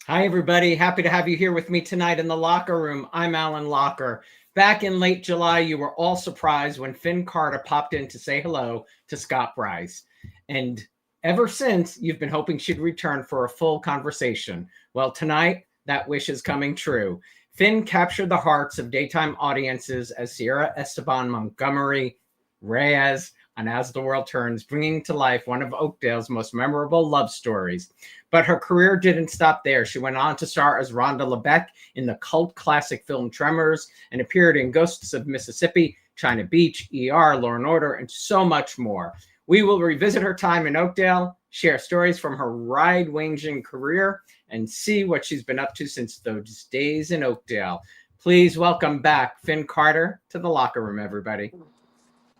Hi, everybody. Happy to have you here with me tonight in the locker room. I'm Alan Locher. Back in late July, you were all surprised when Finn Carter popped in to say hello to Scott Bryce. And ever since, you've been hoping she'd return for a full conversation. Well, tonight, that wish is coming true. Finn captured the hearts of daytime audiences as Sierra Esteban Montgomery Reyes on As the World Turns, bringing to life one of Oakdale's most memorable love stories. But her career didn't stop there. She went on to star as Rhonda LeBeck in the cult classic film Tremors and appeared in Ghosts of Mississippi, China Beach, ER, Law and Order, and so much more. We will revisit her time in Oakdale, share stories from her wide-ranging career, and see what she's been up to since those days in Oakdale. Please welcome back Finn Carter to the locker room, everybody.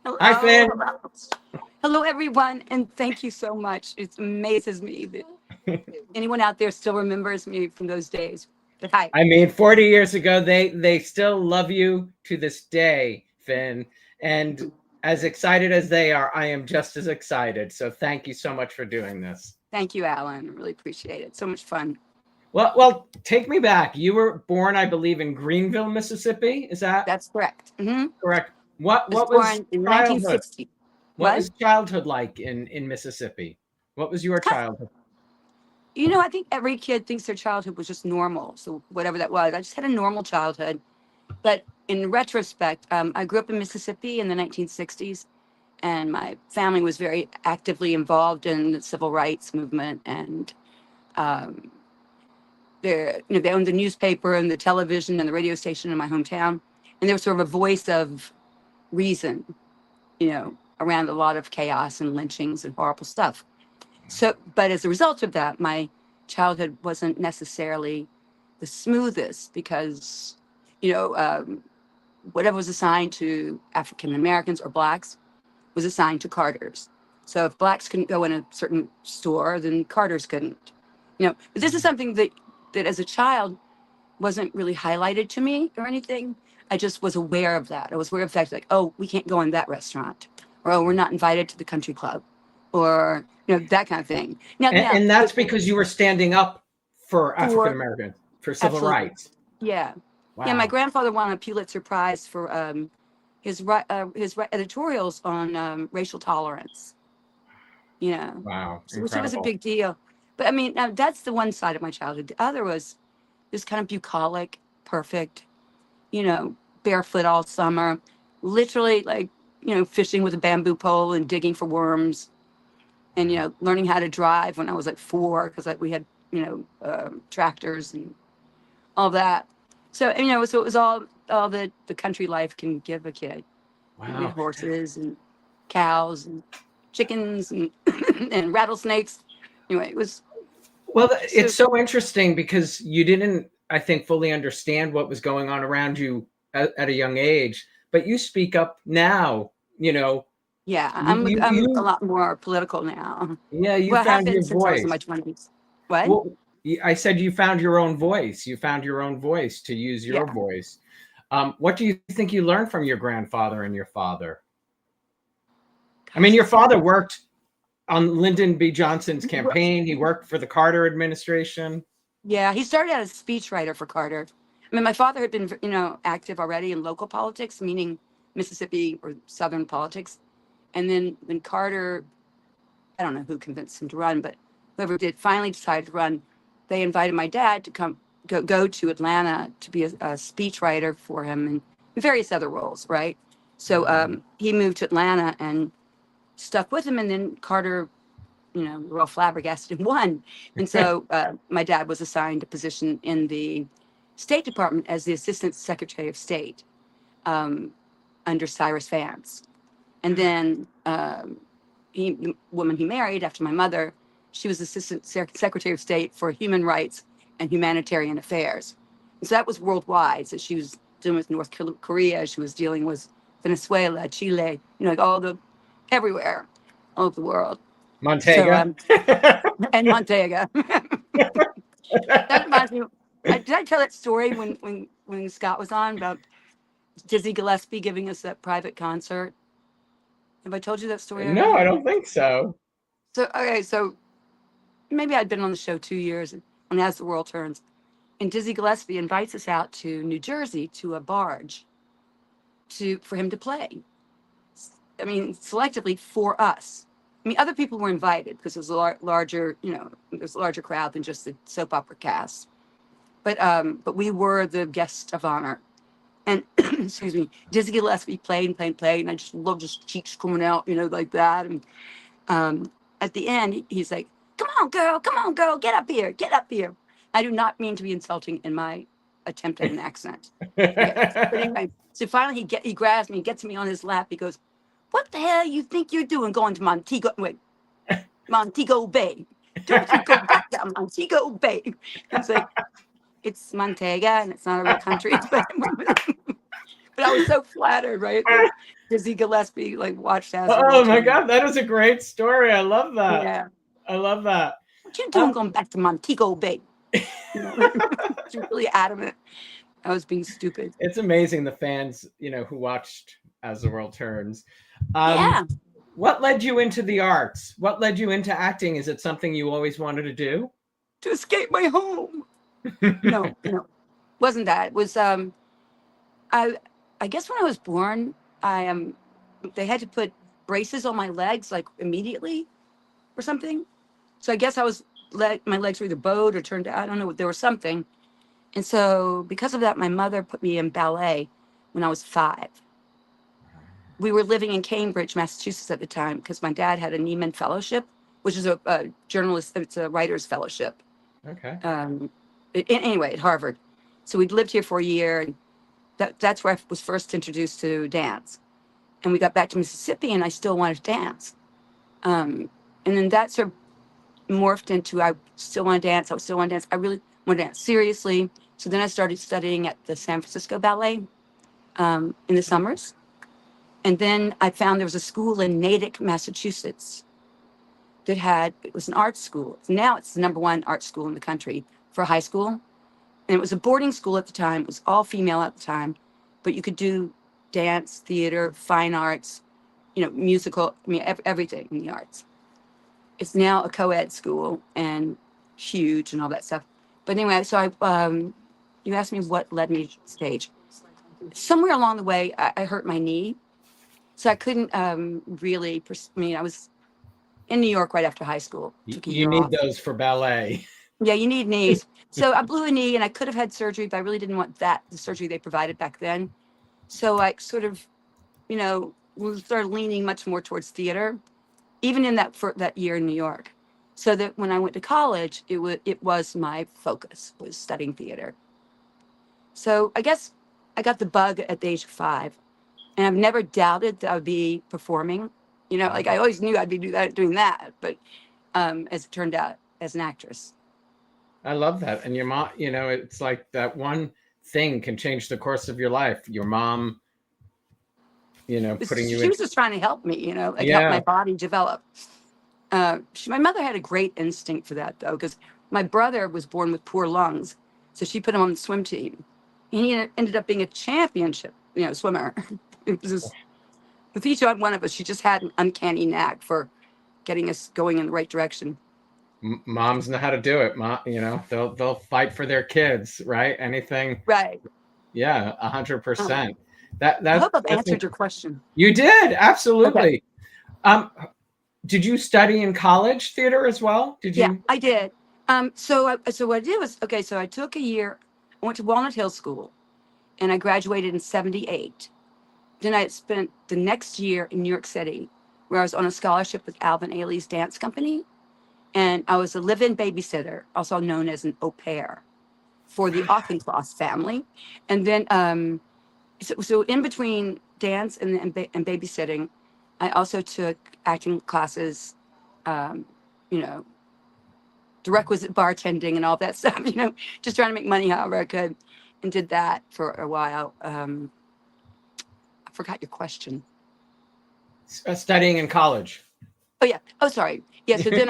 Hello. Hi, Finn. Hello, everyone, and thank you so much. It amazes me that anyone out there still remembers me from those days. But hi. I mean, 40 years ago, they still love you to this day, Finn. And as excited as they are, I am just as excited. So thank you so much for doing this. Thank you, Alan. I really appreciate it. So much fun. Well, take me back. You were born, I believe, in Greenville, Mississippi. Is that? That's correct. Mm-hmm. Correct. What was born in 1960. What was childhood like in Mississippi? What was your childhood? You know, I think every kid thinks their childhood was just normal. So whatever that was, I just had a normal childhood. But in retrospect, I grew up in Mississippi in the 1960s, and my family was very actively involved in the civil rights movement. And they owned the newspaper and the television and the radio station in my hometown. And they were sort of a voice of reason, around a lot of chaos and lynchings and horrible stuff. So, but as a result of that, my childhood wasn't necessarily the smoothest because, whatever was assigned to African Americans or Blacks was assigned to Carters. So if Blacks couldn't go in a certain store, then Carters couldn't. But this is something that as a child wasn't really highlighted to me or anything. I just was aware of that. I was aware of the fact like, oh, we can't go in that restaurant, or oh, we're not invited to the country club, or that kind of thing. And that's because you were standing up for African Americans, for civil rights. Yeah. Wow. Yeah, my grandfather won a Pulitzer Prize for his editorials on racial tolerance. Wow. Which was a big deal. But I mean, now that's the one side of my childhood. The other was this kind of bucolic, perfect, barefoot all summer, literally like, fishing with a bamboo pole and digging for worms, and, learning how to drive when I was like 4, because we had, tractors and all that. So, so it was all that the country life can give a kid. Wow. We had horses and cows and chickens and, and rattlesnakes. Anyway, it was. Well, it's so interesting because you didn't, I think, fully understand what was going on around you at a young age, but you speak up now, Yeah, I'm a lot more political now. Yeah, you found your since I was voice. in my 20s. What? Well, I said you found your own voice. You found your own voice to use your voice. What do you think you learned from your grandfather and your father? I mean, your father worked on Lyndon B. Johnson's campaign. He worked for the Carter administration. Yeah, he started out as a speechwriter for Carter. I mean, my father had been, active already in local politics, meaning Mississippi or Southern politics. And then when Carter, I don't know who convinced him to run, but whoever did finally decided to run, they invited my dad to go to Atlanta to be a speechwriter for him and various other roles, right? So he moved to Atlanta and stuck with him, and then Carter, we were all flabbergasted and won. And so my dad was assigned a position in the State Department as the Assistant Secretary of State under Cyrus Vance. And then the woman he married after my mother, she was Assistant Secretary of State for Human Rights and Humanitarian Affairs. And so that was worldwide. So she was dealing with North Korea. She was dealing with Venezuela, Chile, everywhere, all over the world. Montega. And Montega. That reminds me, did I tell that story when Scott was on about Dizzy Gillespie giving us that private concert? Have I told you that story already? No, I don't think so. So maybe I'd been on the show 2 years. When on As the World Turns. And Dizzy Gillespie invites us out to New Jersey to a barge for him to play. I mean, selectively for us. I mean, other people were invited because it was a larger, there's a larger crowd than just the soap opera cast. But we were the guest of honor. And excuse me, Dizzy Gillespie played, and I just loved his cheeks coming out, like that. And at the end, he's like, come on, girl, get up here. I do not mean to be insulting in my attempt at an accent. Okay. But anyway, so finally he grabs me, gets me on his lap. He goes, what the hell you think you're doing going to Montego Bay? Don't you go back to Montego Bay. It's like, it's Montega and it's not a real country. But I was so flattered, right? That Dizzy Gillespie watched As the World Oh my Turns. God, that is a great story. I love that. Yeah. I love that. What you doing going back to Montego Bay? She's really adamant. I was being stupid. It's amazing the fans, who watched As the World Turns. Yeah. What led you into the arts? What led you into acting? Is it something you always wanted to do? To escape my home. No, wasn't that. It was I guess when I was born, they had to put braces on my legs immediately or something. So I guess my legs were either bowed or turned out. I don't know. There was something. And so because of that, my mother put me in ballet when I was 5. We were living in Cambridge, Massachusetts at the time because my dad had a Neiman Fellowship, which is a journalist, it's a writer's fellowship. Okay. Anyway, at Harvard. So we'd lived here for a year, and that's where I was first introduced to dance. And we got back to Mississippi, and I still wanted to dance. And then that sort of morphed into I still want to dance. I really want to dance seriously. So then I started studying at the San Francisco Ballet in the summers. And then I found there was a school in Natick, Massachusetts it was an art school. Now it's the #1 art school in the country for high school. And it was a boarding school at the time. It was all female at the time, but you could do dance, theater, fine arts, musical, everything in the arts. It's now a co-ed school and huge and all that stuff. But anyway, so you asked me what led me to stage. Somewhere along the way, I hurt my knee. So I couldn't really, I was in New York right after high school. Took a You year need off. those for ballet. Yeah, you need knees. So I blew a knee and I could have had surgery, but I really didn't want the surgery they provided back then. So I sort of, started leaning much more towards theater, even in that year in New York. So that when I went to college, it was my focus, was studying theater. So I guess I got the bug at the age of 5. And I've never doubted that I would be performing. I always knew I'd be doing that. But as it turned out, as an actress. I love that. And your mom, it's like that one thing can change the course of your life. Your mom, putting you in. She was just trying to help me, help my body develop. My mother had a great instinct for that, though, because my brother was born with poor lungs. So she put him on the swim team. And he ended up being a championship, swimmer. It was just, with each one of us, she just had an uncanny knack for getting us going in the right direction. Moms know how to do it. They'll fight for their kids, right? Anything. Right. Yeah, 100%. I hope I've answered your question. You did, absolutely. Okay. Did you study in college theater as well? Did you? Yeah, I did. So what I did was, so I took a year. I went to Walnut Hill School, and I graduated in 78. Then I spent the next year in New York City, where I was on a scholarship with Alvin Ailey's dance company. And I was a live-in babysitter, also known as an au pair, for the Auchincloss family. And then, so in between dance and babysitting, I also took acting classes, the requisite bartending and all that stuff, just trying to make money however I could, and did that for a while. I forgot your question. Studying in college. Oh yeah. Oh, sorry. Yeah. So then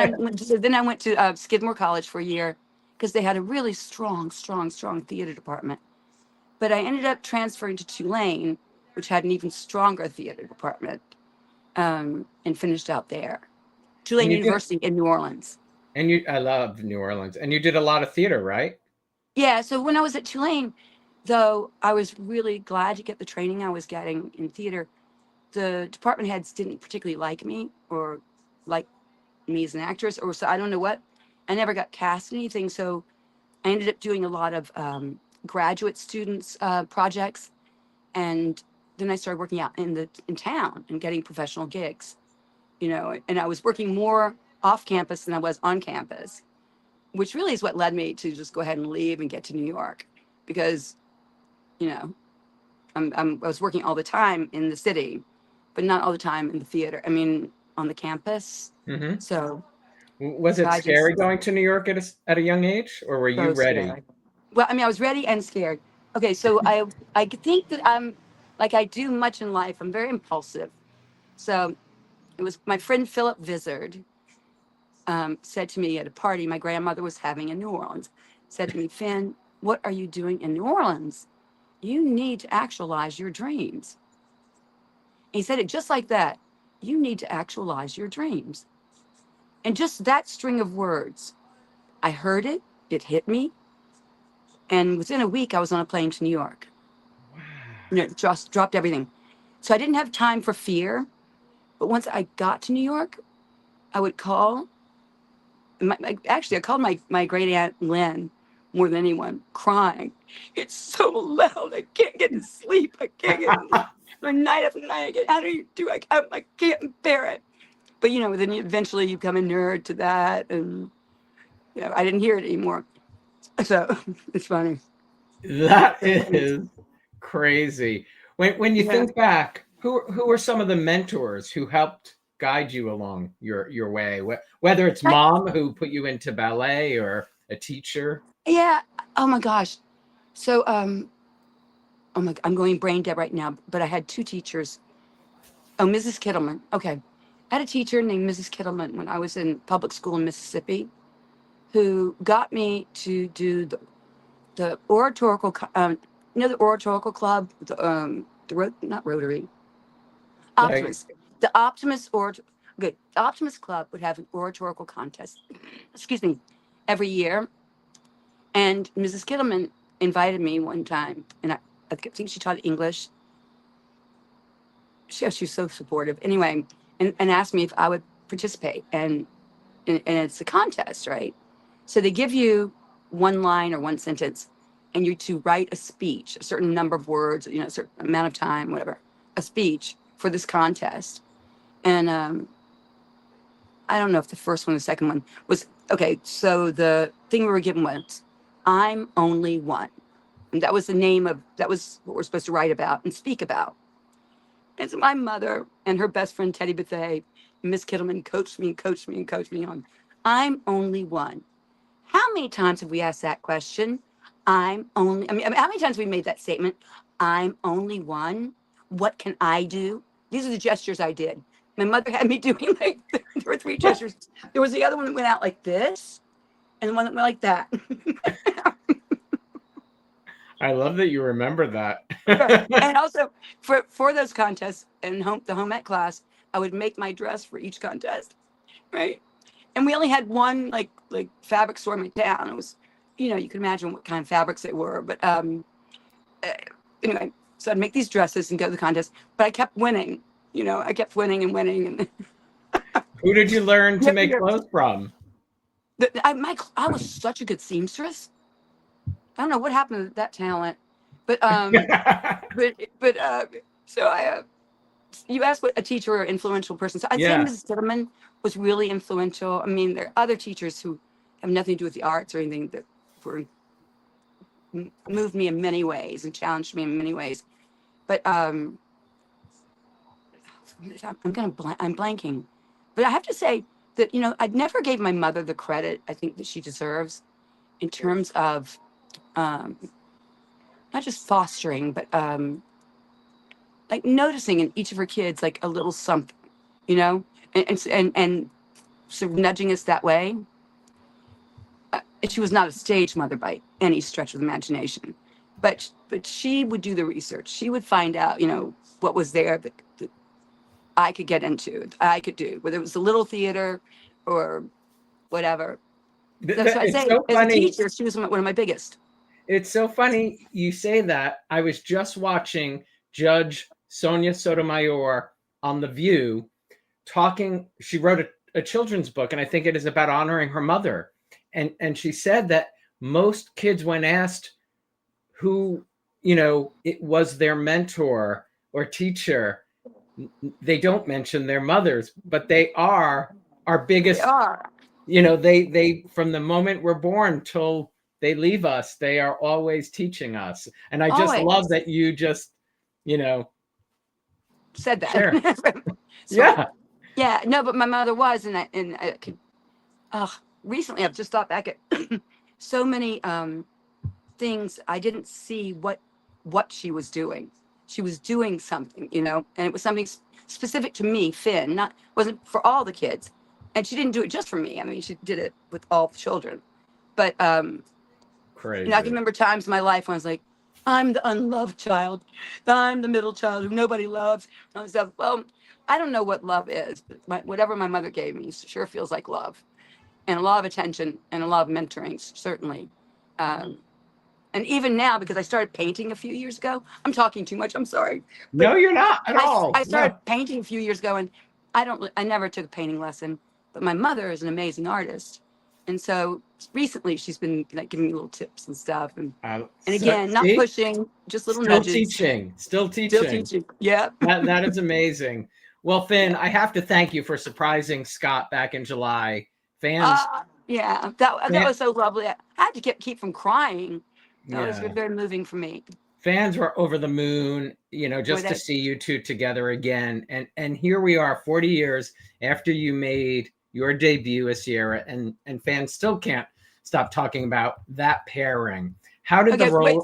I went to Skidmore College for a year because they had a really strong theater department. But I ended up transferring to Tulane, which had an even stronger theater department, and finished out there. Tulane University in New Orleans. And I love New Orleans. And you did a lot of theater, right? Yeah. So when I was at Tulane, though, I was really glad to get the training I was getting in theater. The department heads didn't particularly like me or like me as an actress, or so I don't know what. I never got cast in anything. So I ended up doing a lot of graduate students projects, and then I started working out in town and getting professional gigs, and I was working more off campus than I was on campus, which really is what led me to just go ahead and leave and get to New York, because you know I was working all the time in the city, but not all the time in the theater. I mean, on the campus. Mm-hmm. So Was so it I just scary going to New York at a young age, or were you so ready? scared. Well, I mean, I was ready and scared. Okay, so I think that I'm like I do much in life. I'm very impulsive. So it was my friend Philip Vizard said to me at a party my grandmother was having in New Orleans. Said to me, Finn, what are you doing in New Orleans? You need to actualize your dreams. And he said it just like that. You need to actualize your dreams. And just that string of words, I heard it. It hit me. And within a week, I was on a plane to New York. Wow. Just dropped everything. So I didn't have time for fear. But once I got to New York, I would call. Actually, I called my great aunt Lynn more than anyone, crying. It's so loud. I can't get to sleep. I can't get night after night. I get, how do you do? I can't bear it. But then eventually you become a nerd to that, and I didn't hear it anymore. So it's funny. That is crazy. When you Yeah. think back, who are some of the mentors who helped guide you along your way? Whether it's I, mom who put you into ballet or a teacher. yeah. Oh my gosh. So oh my, I'm going brain dead right now. But I had two teachers. Oh, Mrs. Kittleman. Okay, I had a teacher named Mrs. Kittleman when I was in public school in Mississippi, who got me to do the oratorical. The oratorical club, not Rotary, Like, Optimus. The Optimus good. The Optimus Club would have an oratorical contest. Excuse me, every year. And Mrs. Kittleman invited me one time, and I think she taught English. She's so supportive. Anyway, and asked me if I would participate. And it's a contest, right? So they give you one line or one sentence, and you're to write a speech, a certain number of words, a certain amount of time, whatever, a speech for this contest. And I don't know if the first one or the second one was okay. So the thing we were given was, I'm only one. And that was that was what we're supposed to write about and speak about. And so my mother and her best friend, Teddy Bethay, Miss Kittleman coached me and coached me and coached me on, I'm only one. How many times have we asked that question? I mean, how many times have we made that statement? I'm only one. What can I do? These are the gestures I did. My mother had me doing like, there were three gestures. There was the other one that went out like this, and the one that went like that. I love that you remember that. And also for those contests and the home ec class, I would make my dress for each contest, right? And we only had one like fabric store in my town. It was, you can imagine what kind of fabrics they were. But anyway, so I'd make these dresses and go to the contest. But I kept winning. I kept winning and winning. And Who did you learn to make clothes from? I was such a good seamstress. I don't know what happened to that talent, but so you asked what a teacher or influential person. So I'd say Yeah. Mrs. Stidman was really influential. I mean, there are other teachers who have nothing to do with the arts or anything that moved me in many ways and challenged me in many ways. But I'm blanking. But I have to say that I never gave my mother the credit I think that she deserves in terms of not just fostering, but like noticing in each of her kids like a little something, and sort of nudging us that way. She was not a stage mother by any stretch of the imagination, but she would do the research. She would find out, what was there that I could get into, I could do, whether it was a little theater or whatever. Th- That's th- what I It's say. so As a funny. teacher, she was one of my biggest. It's so funny you say that. I was just watching Judge Sonia Sotomayor on The View talking. She wrote a children's book, and I think it is about honoring her mother. And she said that most kids, when asked who, it was their mentor or teacher, they don't mention their mothers, but they are our They biggest, are. they from the moment we're born till they leave us, they are always teaching us. And I just Always. love that you just, Said that. Sure. Sort of. Yeah. Yeah, no, but my mother was, and I could. Recently, I've just thought back at so many things I didn't see what she was doing. She was doing something, and it was something specific to me, Finn. Wasn't for all the kids, and she didn't do it just for me. I mean, she did it with all the children. But Crazy. I can remember times in my life when I was like, I'm the unloved child. I'm the middle child who nobody loves. And all this stuff. Well, I don't know what love is, but whatever my mother gave me sure feels like love, and a lot of attention and a lot of mentoring, certainly. And even now, because I started painting a few years ago, I'm talking too much. I'm sorry. But No, you're not at all. I started painting a few years ago, and I never took a painting lesson, but my mother is an amazing artist. And so recently she's been like giving me little tips and stuff. And again, not pushing, just little Still nudges. Still teaching. Yeah. That is amazing. Well, Finn, I have to thank you for surprising Scott back in July. Fans. Yeah, that was so lovely. I had to keep from crying. That was very moving for me. Fans were over the moon, just to see you two together again. And here we are 40 years after you made your debut as Sierra, and fans still can't stop talking about that pairing. How did the role... Wait.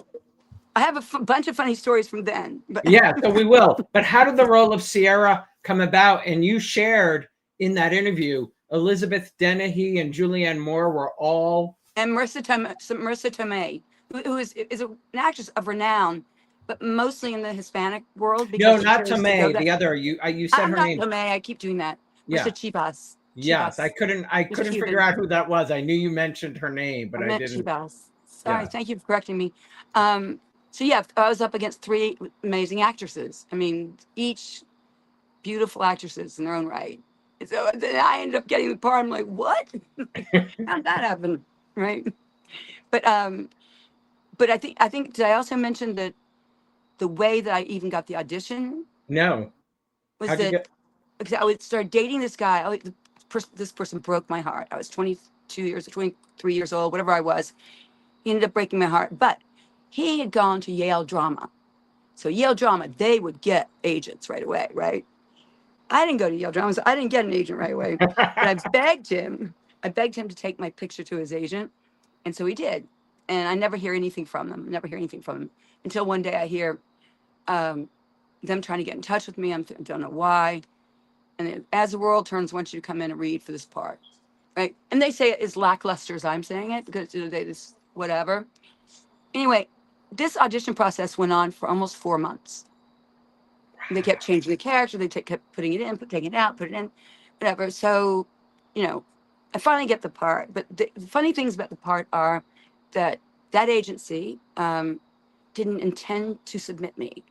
I have a bunch of funny stories from then. But... Yeah, so we will. But how did the role of Sierra come about? And you shared in that interview, Elizabeth Dennehy and Julianne Moore were all... And Marissa Tomei, who is an actress of renown, but mostly in the Hispanic world. No, not Tomei. The other, you said her name. Tomei. I keep doing that. Yeah. Marissa Chibas. Yes, I couldn't figure out who that was. I knew you mentioned her name, but I didn't. Chibas. Sorry, Thank you for correcting me. So yeah, I was up against three amazing actresses. I mean, each beautiful actresses in their own right. And so then I ended up getting the part. I'm like, what? How did that happen? Right. But I think did I also mention that the way that I even got the audition? No. Was that I would start dating this guy. This person broke my heart. I was 23 years old, whatever I was. He ended up breaking my heart. But he had gone to Yale Drama. So Yale Drama, they would get agents right away, right? I didn't go to Yale Drama, so I didn't get an agent right away. But I begged him to take my picture to his agent. And so he did. And I never hear anything from them. Until one day I hear them trying to get in touch with me. I don't know why. And As the World Turns wants you to come in and read for this part, right? And they say it is lackluster as I'm saying it, because they just whatever. Anyway, this audition process went on for almost 4 months. They kept changing the character. They kept putting it in, taking it out, put it in, whatever. So, I finally get the part. But the funny things about the part are that agency didn't intend to submit me.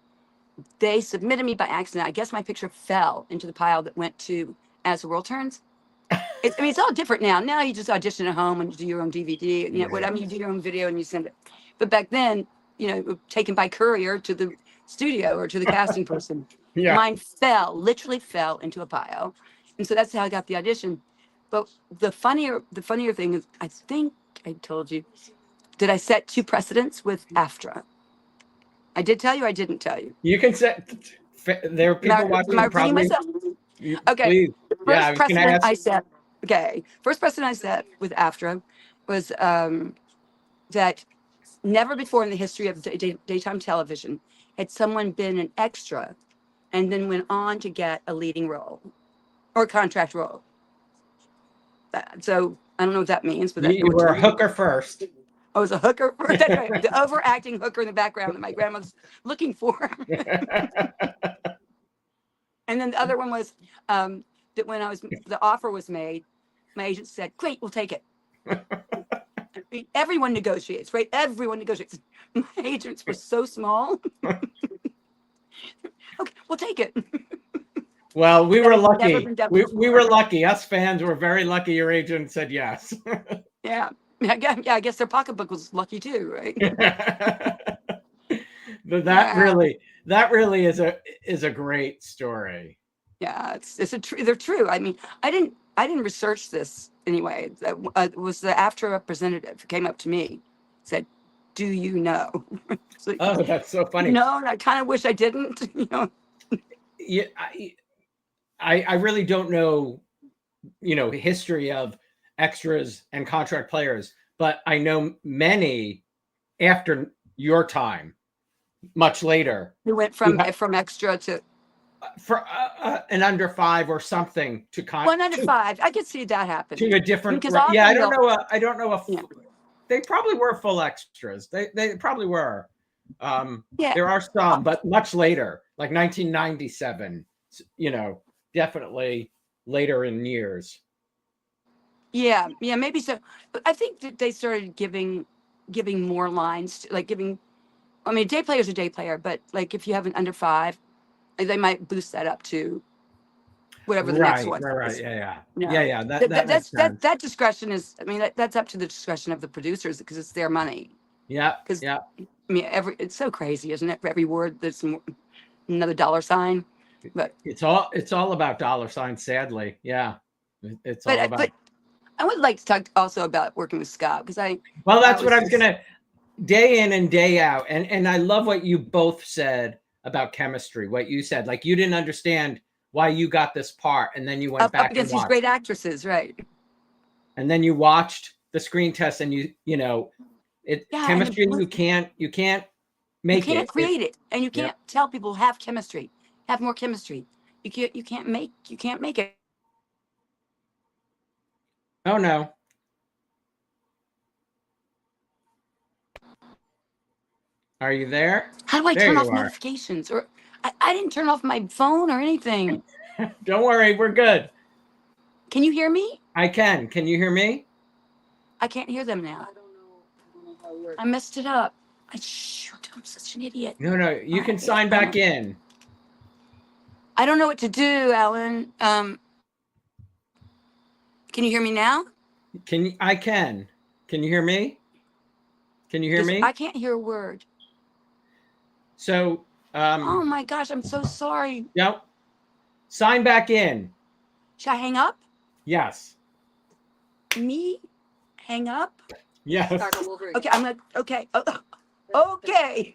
They submitted me by accident. I guess my picture fell into the pile that went to As the World Turns. It's all different now. Now you just audition at home and you do your own DVD, whatever. You do your own video and you send it. But back then, taken by courier to the studio or to the casting person. Yeah. Mine literally fell into a pile. And so that's how I got the audition. But the funnier thing is, I think I told you, did I set 2 precedents with AFTRA? I did tell you, I didn't tell you. You can set, there are people watching. Am I repeating myself? Okay. Please. First precedent I set with AFTRA was that never before in the history of daytime television had someone been an extra and then went on to get a leading role or contract role. So I don't know what that means, but you were a hooker first. I was a hooker. That's right. The overacting hooker in the background that my grandma's looking for. And then the other one was that when the offer was made, my agent said, "Great, we'll take it." I mean, everyone negotiates, right? Everyone negotiates. My agents were so small. Okay, we'll take it. Well, we were Never lucky. been done We before. were lucky. Us fans were very lucky. Your agent said yes. Yeah. Yeah, I guess their pocketbook was lucky too, right? But Yeah. that really is a great story. Yeah, they're true. I mean, I didn't research this anyway. That it was the AFTRA representative who came up to me, said, "Do you know?" So, Oh, that's so funny. no, and I kind of wish I didn't. You know. Yeah, I really don't know, history of extras and contract players, but I know many after your time, much later. We went from extra to For an under 5 or something to 1 under 5. I could see that happening to a different. because Yeah, I don't often know. I don't know if Yeah. they probably were full extras. They probably were. Yeah. There are some, but much later, like 1997. Definitely later in years. Yeah, maybe so. But I think that they started giving more lines, like giving. I mean, day player's a day player, but like if you have an under 5, they might boost that up to whatever the next one Right. is. Yeah. No. Yeah. That Discretion is. I mean, that's up to the discretion of the producers because it's their money. Yeah. Because Yeah. I mean, it's so crazy, isn't it? For every word, there's another dollar sign. But it's all about dollar signs. Sadly, yeah. It's all about. But I would like to talk also about working with Scott because Well, that's what I was gonna. Day in and day out, and I love what you both said about chemistry. What you said, like you didn't understand why you got this part, and then you went back up against and watched. these great actresses, right? And then you watched the screen test, and chemistry. You can't make it. You can't create it, and you can't tell people have chemistry, have more chemistry. You can't make it. Oh no. Are you there? How do I There turn you off are. notifications? Or I didn't turn off my phone or anything. Don't worry, we're good. Can you hear me? I can. Can you hear me? I can't hear them now. I don't know how it works. I messed it up. Shoot, I'm such an idiot. No, you can sign back in. I don't know what to do, Alan. Can you hear me now? I can. Can you hear me? Can you hear me? I can't hear a word. So, oh my gosh, I'm so sorry. Yep. Sign back in. Should I hang up? Yes. Me? Hang up? Yes. Okay, I'm gonna. Okay. Okay.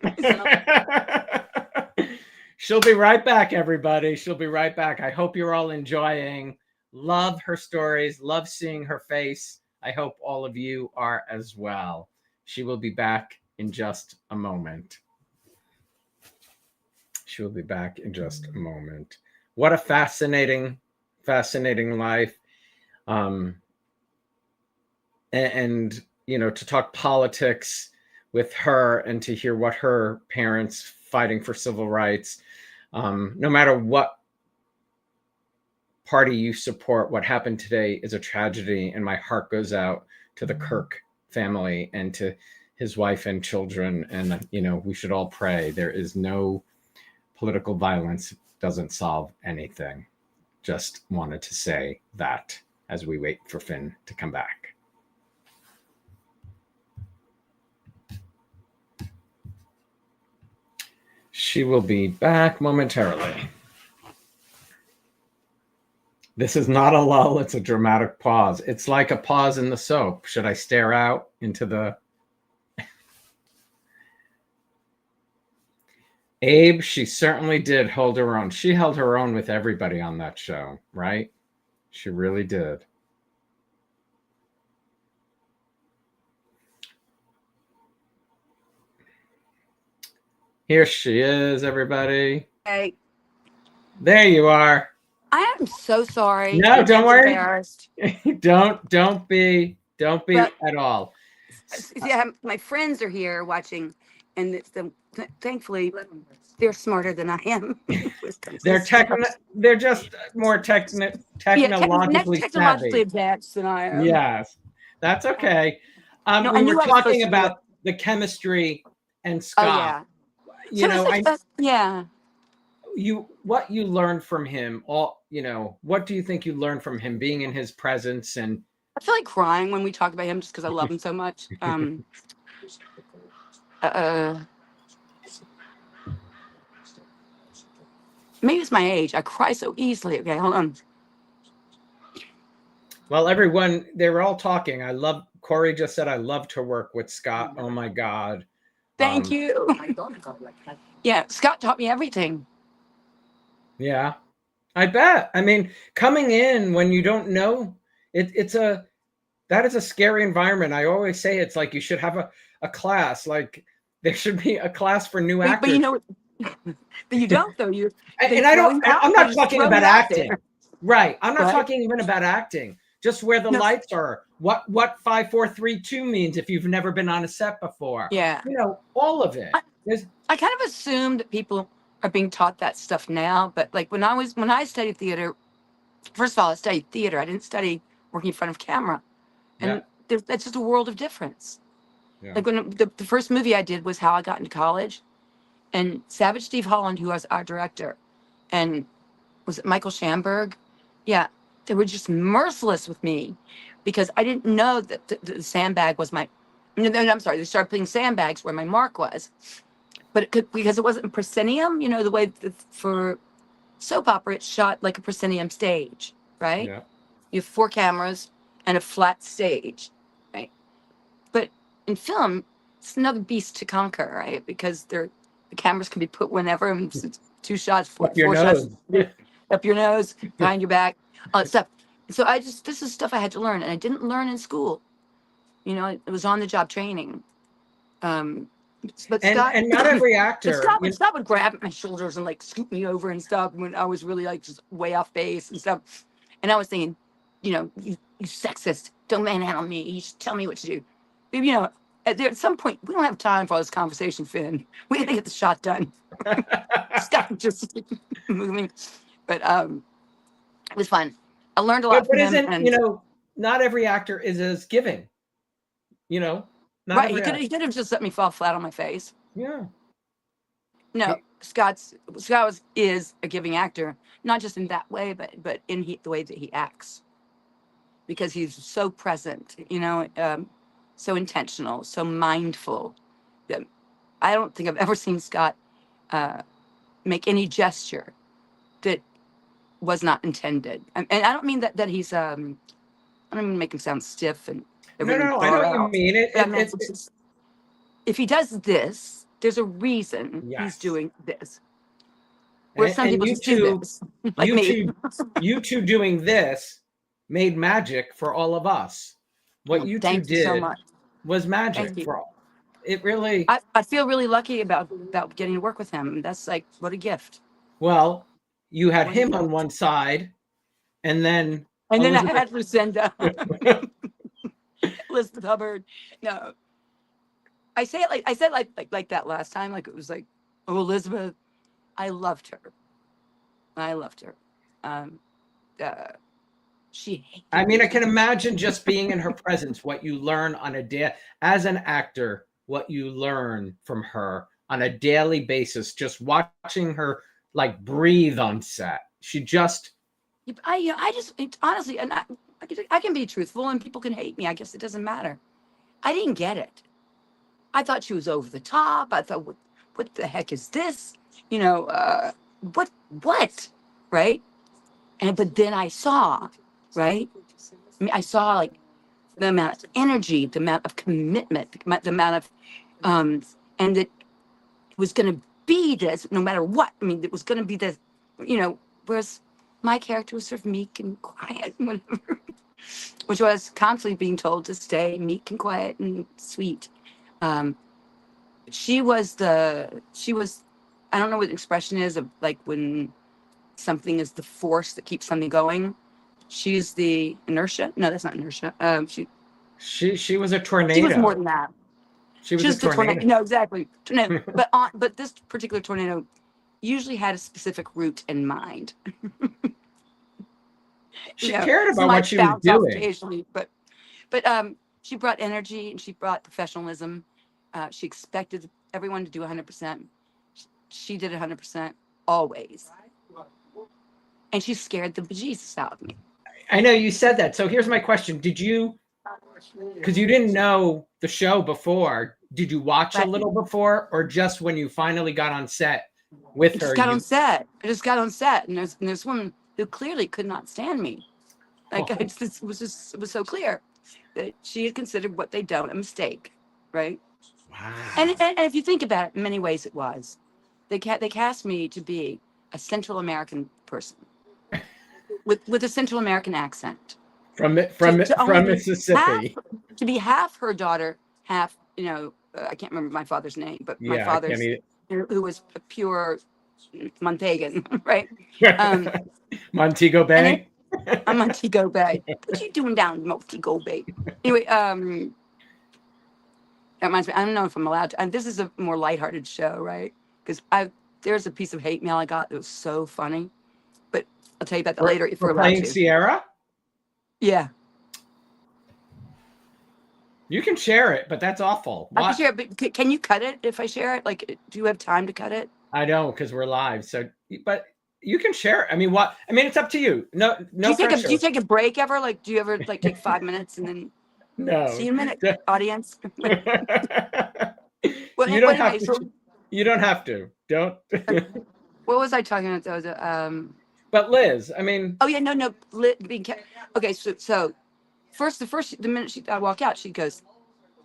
She'll be right back, everybody. She'll be right back. I hope you're all enjoying. Love her stories. Love seeing her face. I hope all of you are as well. She will be back in just a moment. She will be back in just a moment. What a fascinating life. And to talk politics with her and to hear what her parents fighting for civil rights, no matter what party you support, what happened today is a tragedy, and my heart goes out to the Kirk family and to his wife and children. And we should all pray. There is no political violence, doesn't solve anything. Just wanted to say that as we wait for Finn to come back. She will be back momentarily. This is not a lull, it's a dramatic pause. It's like a pause in the soap. Should I stare out into the... Abe, she certainly did hold her own. She held her own with everybody on that show, right? She really did. Here she is, everybody. Hey. There you are. I am so sorry. No, don't worry. Embarrassed. Don't be at all. Yeah, my friends are here watching, and thankfully They're smarter than I am. They're just more Yeah, technologically technologically savvy. advanced than I am. Yes, that's okay. No, I We were knew I was supposed talking to do it. about the chemistry and Oh Scott. yeah. You So it's know, like, yeah. what you learned from him, what do you think you learned from him being in his presence? And I feel like crying when we talk about him just because I love him so much. Maybe it's my age. I cry so easily. Okay, hold on. well, everyone, they were all talking. Corey just said, I love to work with Scott. Oh my God. Thank you. Yeah, Scott taught me everything. Yeah, I bet. I mean, coming in when you don't know, that is a scary environment. I always say it's like you should have a class, like there should be a class for new actors. But you know, but you don't though. I'm not talking about acting. Right. I'm not Right? talking even about acting. Just where the lights are. What 5, 4, 3, 2 means if you've never been on a set before. Yeah. You know, all of it. I kind of assumed that people are being taught that stuff now, but like when I studied theater, first of all, I studied theater. I didn't study working in front of camera. And that's just a world of difference. Yeah. Like when the first movie I did was How I Got into College, and Savage Steve Holland, who was our director, and was it Michael Schamberg? Yeah, they were just merciless with me because I didn't know that the sandbag was my. No, I'm sorry. They started putting sandbags where my mark was, but because it wasn't proscenium. You know the way for soap opera it's shot like a proscenium stage, right? Yeah. You have 4 cameras and a flat stage, right? But in film, it's another beast to conquer, right? Because the cameras can be put whenever, and it's 2 shots, 4 shots up your nose, behind your back, all that stuff. So this is stuff I had to learn, and I didn't learn in school. You know, it was on the job training. But Scott, and not every actor. Scott would grab my shoulders and like scoop me over and stuff when I was really like just way off base and stuff. And I was thinking, you know, you sexist, don't manhandle me. You should tell me what to do. But, you know, at some point, we don't have time for all this conversation, Finn. We have to get the shot done. Stop just moving. But it was fun. I learned a lot from him. But you know, not every actor is as giving. You know, right? He could have just let me fall flat on my face. Yeah. No, Scott is a giving actor, not just in that way, but in the way that he acts, because he's so present. You know, so intentional, so mindful. I don't think I've ever seen Scott make any gesture that was not intended. And I don't mean that he's I don't even make him sound stiff and no, I know what you mean. If he does this, there's a reason he's doing this. Where some people just do this, like me. You two doing this made magic for all of us. What you two did so much was magic for all. It really. I feel really lucky about getting to work with him. That's like, what a gift. Well, you had him on one side, and then I had Lucinda. Elizabeth Hubbard. No, I said like that last time. Like it was like, oh, Elizabeth, I loved her. She. I mean, I can imagine just being in her presence. What you learn on a day as an actor, what you learn from her on a daily basis, just watching her like breathe on set. She just. Honestly, and I can be truthful and people can hate me. I guess it doesn't matter. I didn't get it. I thought she was over the top. I thought, what the heck is this? You know, what? Right? But then I saw, right? I mean, I saw like the amount of energy, the amount of commitment, the amount of, and that it was going to be this no matter what. I mean, it was going to be this, you know, whereas my character was sort of meek and quiet and whatever, which was constantly being told to stay meek and quiet and sweet. She was, I don't know what the expression is of like when something is the force that keeps something going. She's the inertia. No, that's not inertia. She was a tornado. She was more than that. She was a tornado. No, exactly. Tornado. but this particular tornado usually had a specific route in mind. She cared about what she was bounce off doing. occasionally, but she brought energy and she brought professionalism. She expected everyone to do 100%. She did 100% always, and she scared the bejesus out of me. I know you said that. So here's my question: did you? Because you didn't know the show before. Did you watch a little before, or just when you finally got on set with her? I just got on set, and there's this woman who clearly could not stand me. Like it was so clear that she had considered what they'd done a mistake, right? Wow. And if you think about it, in many ways it was. They cast me to be a Central American person with a Central American accent. From Mississippi. To be half her daughter, half, I can't remember my father's name, but my father's, who was a pure Montegan, right? Montego Bay. I'm Montego Bay. What you doing down in Montego Bay? Anyway, that reminds me, I don't know if I'm allowed to, and this is a more lighthearted show, right? Because there's a piece of hate mail I got that was so funny, but I'll tell you about that later if we're allowed playing to. Sierra? Yeah. You can share it, but that's awful. I can share it, but can you cut it if I share it? Like, do you have time to cut it? I don't, because we're live. So, but you can share it. I mean, what? I mean, it's up to you. No pressure. Do you take a break ever? Like, do you ever like take 5 minutes and then? No. See you in a minute, audience. You don't have to. You don't have to. Don't. What was I talking about? Though? But Liz, I mean. Oh yeah, no. Okay, so the minute I walk out, she goes,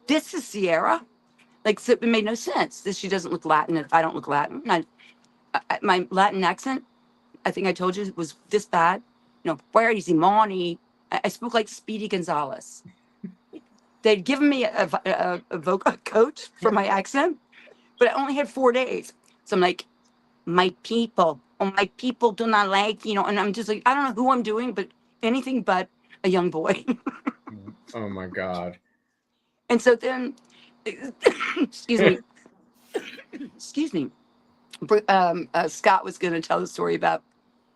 "This is Sierra." Like, so it made no sense. She doesn't look Latin. If I don't look Latin, my Latin accent, I think I told you, was this bad. Where is Imani? I spoke like Speedy Gonzalez. They'd given me a vocal coach for my accent, but I only had 4 days. So I'm like, my people do not like, and I'm just like, I don't know who I'm doing, but anything but a young boy. Oh my God. And so then, excuse me, Scott was going to tell the story about,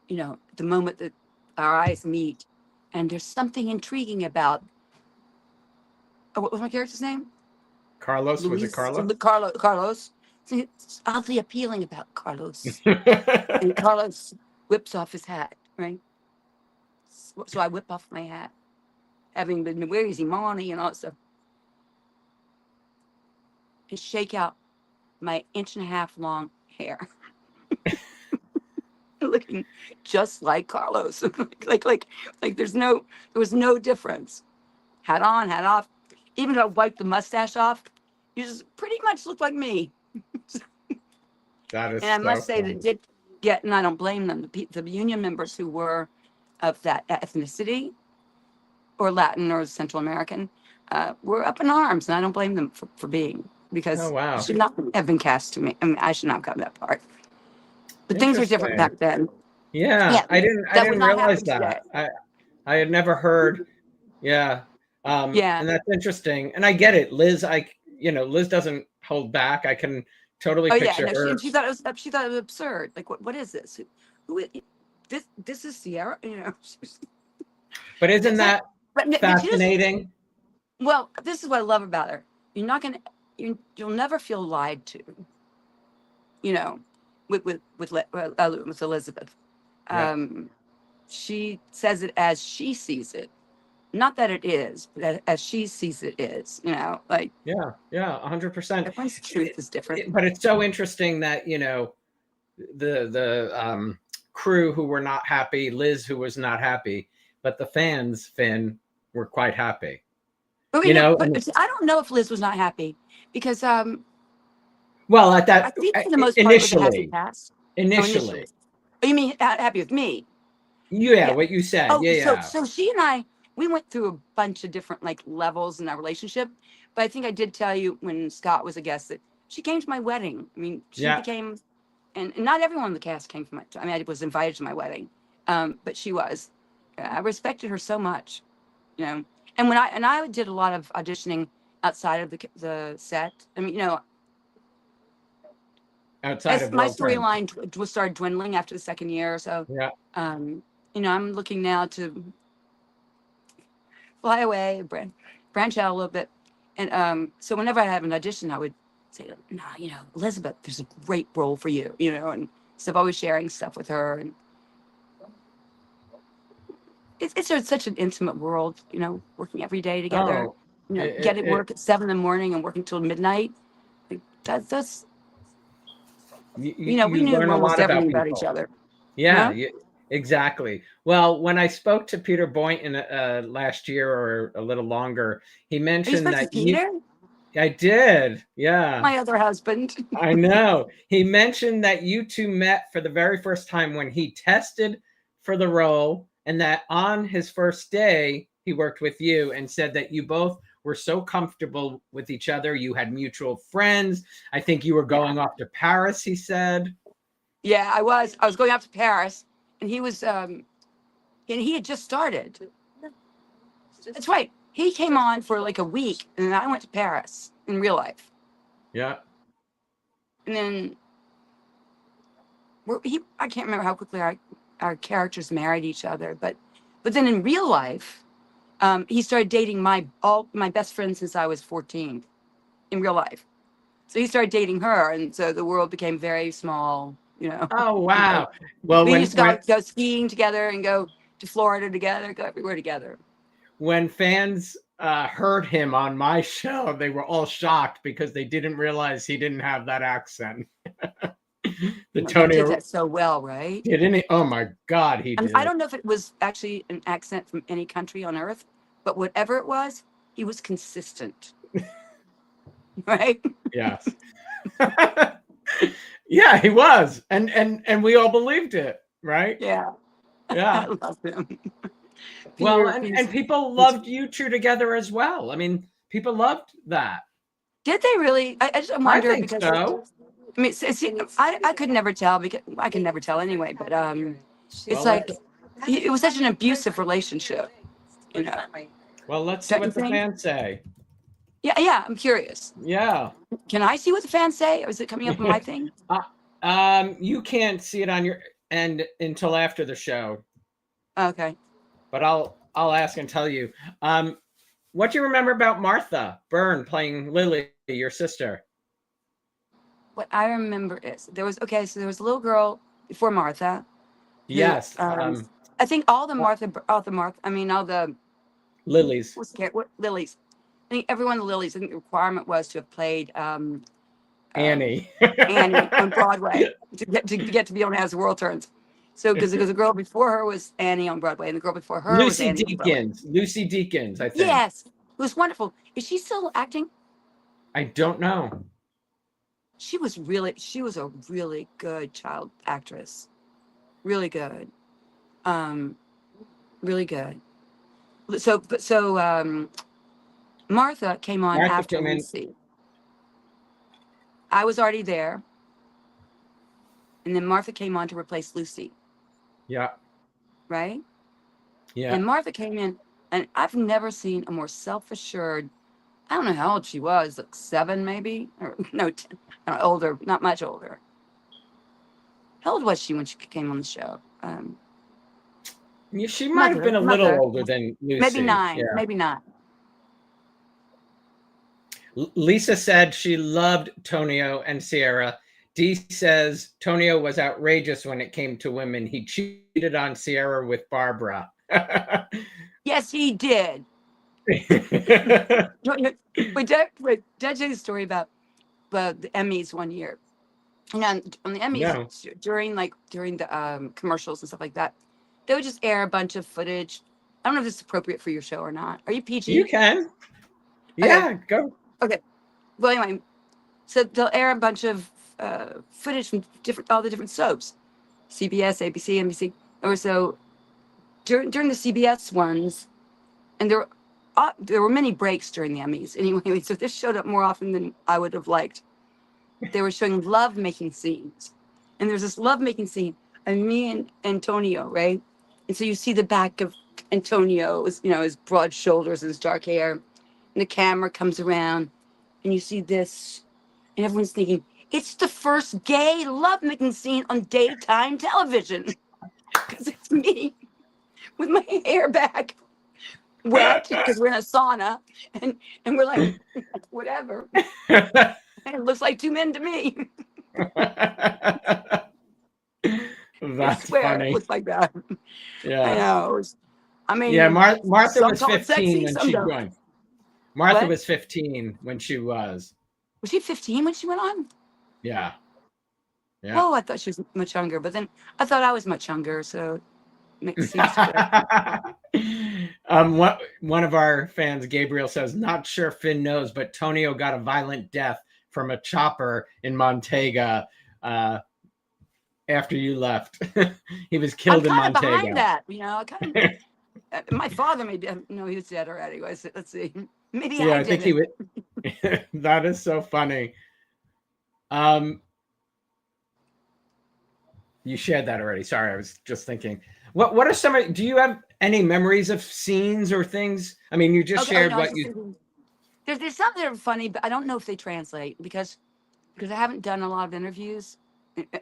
the moment that our eyes meet, and there's something intriguing about, what was my character's name? Carlos. Luis, was it Carlos? Carlos. It's oddly appealing about Carlos. And Carlos whips off his hat, right? So I whip off my hat, having been, where is Imani and all that stuff, and shake out my 1.5 inch long hair. Looking just like Carlos. like there was no difference. Hat on, hat off. Even though I wiped the mustache off, you just pretty much look like me. That is. And I must say funny. that did get, and I don't blame them, the union members who were of that ethnicity, or Latin or Central American, were up in arms, and I don't blame them for being, because Oh, wow. it should not have been cast to me. I mean, I should not have gotten that part. But things were different back then. Yeah, I didn't realize that. I had never heard. Yeah. And that's interesting. And I get it. Liz, Liz doesn't hold back. I can totally picture her. She thought it was absurd. Like, what is this? This is Sierra, But isn't that fascinating? Well, this is what I love about her. You'll never feel lied to. With Elizabeth. Yeah. She says it as she sees it. Not that it is, but as she sees it is, like. Yeah, 100%. Everyone's truth is different. But it's so interesting that, the crew who were not happy, Liz who was not happy, but the fans, Finn, were quite happy. But, but I don't know if Liz was not happy, because well, at that, I think for the most part, initially, it was a happy pass. Initially. Oh, you mean happy with me? Yeah, what you said. So she and I, we went through a bunch of different levels in our relationship. But I think I did tell you when Scott was a guest that she came to my wedding. I mean, she became, and not everyone in the cast came to I was invited to my wedding, but she was. I respected her so much, And when I did a lot of auditioning outside of the set. I mean, outside As of my World Trade. storyline started dwindling after the second year or so. Yeah. I'm looking now to fly away, branch out a little bit. And so whenever I have an audition, I would say, nah, Elizabeth, there's a great role for you, and so I'm always sharing stuff with her. And it's such an intimate world, working every day together, Oh, get at it work at 7 a.m. and working till midnight. Like, that's, we you knew learn a almost lot about everything about each people. other. Yeah, Huh? exactly. Well, when I spoke to Peter Boynton last year or a little longer, he Are you mentioned supposed to that you. Peter? I did. Yeah, My other husband. I know. He mentioned that you two met for the very first time when he tested for the role, and that on his first day, he worked with you and said that you both were so comfortable with each other. You had mutual friends. I think you were Yeah. going off to Paris, he said. Yeah, I was going out to Paris, and he was, and he had just started. That's right. He came on for like a week, and then I went to Paris in real life. Yeah. And then I can't remember how quickly our characters married each other, but then in real life, he started dating all my best friends since I was 14 in real life. So he started dating her, and so the world became very small. Oh, wow. Well, We used to go skiing together and go to Florida together, go everywhere together. when fans heard him on my show, they were all shocked because they didn't realize he didn't have that accent. The He Tony did that so well, right? didn't he? Oh my God, he did. I don't know if it was actually an accent from any country on earth, but whatever it was, he was consistent. Right? Yes. Yeah, he was, and we all believed it, right? Yeah. I Yeah. love him. Well, Peter, and people loved you two together as well. I mean, people loved that. did they really? I just I wonder think because so. I mean, I could never tell because I can never tell anyway. But it's Well, like it was such an abusive relationship. let's see Don't you what the think? fans say. Yeah. I'm curious. Yeah. Can I see what the fans say? Or is it coming up on my thing? You can't see it on your end until after the show, Okay. but I'll ask and tell you. What do you remember about Martha Byrne playing Lily, your sister? What I remember is there was so there was a little girl before Martha who Yes. I think all the Lily's. what Lilies. I think every one of the Lilies. I think the requirement was to have played Annie. Annie on Broadway to get to be able to have the world turns. So because the girl before her was Annie on Broadway, and the girl before her was Lucy Annie on Broadway. Deakins. Lucy Deakins, I think. Yes, it was wonderful. Is she still acting? I don't know. She was a really good child actress. Really good. Really good. So Martha came on Martha after came in. Lucy. I was already there. And then Martha came on to replace Lucy. Yeah. Right? Yeah. And Martha came in, and I've never seen a more self-assured, I don't know how old she was, like 7 maybe? Or no, 10, no, older, not much older. How old was she when she came on the show? She might have been a little older than Lucy. Maybe 9, yeah. maybe not. Lisa said she loved Tonio and Sierra. Dee says Tonio was outrageous when it came to women. He cheated on Sierra with Barbara. Yes, he did. Wait, did I tell you a story about the Emmys one year? And on the Emmys, during the commercials and stuff like that, they would just air a bunch of footage. I don't know if this is appropriate for your show or not. Are you PG? You can. Yeah, okay. Go. Okay. Well, anyway, so they'll air a bunch of footage from all the different soaps, CBS, ABC, NBC, or so. During the CBS ones, and there were many breaks during the Emmys. Anyway, so this showed up more often than I would have liked. They were showing love-making scenes, and there's this love-making scene of me and Antonio, right? And so you see the back of Antonio, his broad shoulders and his dark hair, and the camera comes around, and you see this, and everyone's thinking, It's the first gay lovemaking scene on daytime television. Because it's me with my hair back, wet, because we're in a sauna, and we're like, whatever. And it looks like two men to me. I That's swear, it funny. looks like that. I Yeah. know. I mean, Yeah, Martha some was call it 15 sexy, when some she don't. joined. Martha What? was 15 when she was. Was she 15 when she went on? Yeah. Yeah. Oh, I thought she was much younger, but then I thought I was much younger, so it seems fair. One of our fans, Gabriel, says, not sure Finn knows, but Tonio got a violent death from a chopper in Montega after you left. He was killed in I'm kind of Montega. behind that, you know. My father maybe no, he was dead already. Let's see. Maybe Yeah, I think did he it. would. That is so funny. You shared that already. Sorry, I was just thinking. What are some? Do you have any memories of scenes or things? I mean, you just shared No, what you. There's some that are funny, but I don't know if they translate because I haven't done a lot of interviews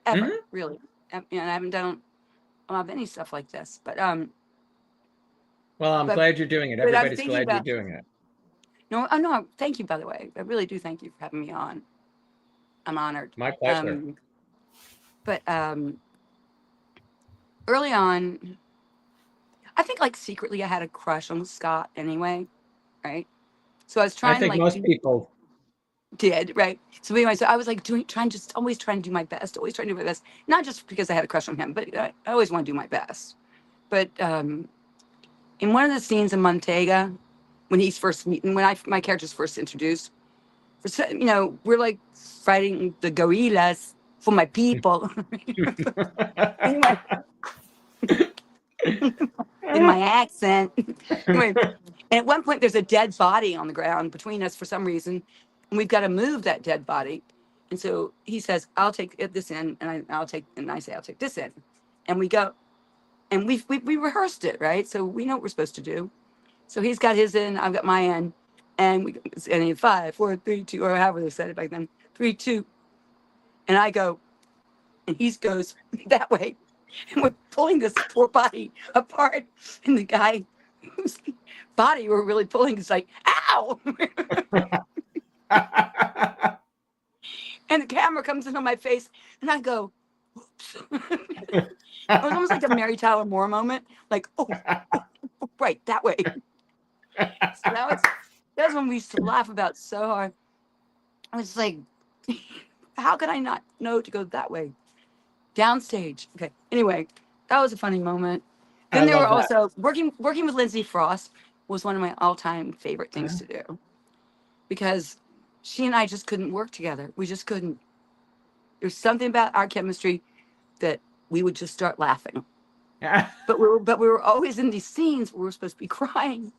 ever, really. And I haven't done a lot of any stuff like this. But Well, I'm glad you're doing it. but I'm Everybody's thinking glad about, you're doing it. no, thank you, by the way. I really do thank you for having me on. I'm honored. My pleasure. But early on, I think like secretly I had a crush on Scott anyway, right? So I was I trying think like most people did, right? So anyway, so I was like always trying to do my best, always trying to do my best. Not just because I had a crush on him, but I always want to do my best. But in one of the scenes in Montega, when he's first meeting, when my character's first introduced, we're like fighting the gorillas for my people. Anyway, in my accent. Anyway, and at one point there's a dead body on the ground between us for some reason, and we've got to move that dead body. And so he says, "I'll take this in," and I say, "I'll take this in," and we go, and we rehearsed it, right? So we know what we're supposed to do. So he's got his in, I've got my in, and in 5, 4, 3, 2, or however they said it back then, 3, 2, and I go, and he goes that way, and we're pulling this poor body apart, and the guy whose body we're really pulling is like, "Ow!" And the camera comes into my face, and I go, "Oops." It was almost like a Mary Tyler Moore moment, like, oh, right, that way. So that was when we used to laugh about so hard. I was like, how could I not know to go that way? Downstage. Okay. Anyway, that was a funny moment. Then there were also working with Lindsay Frost was one of my all-time favorite things to do, because she and I just couldn't work together. We just couldn't. There's something about our chemistry that we would just start laughing. But we were always in these scenes where we were supposed to be crying.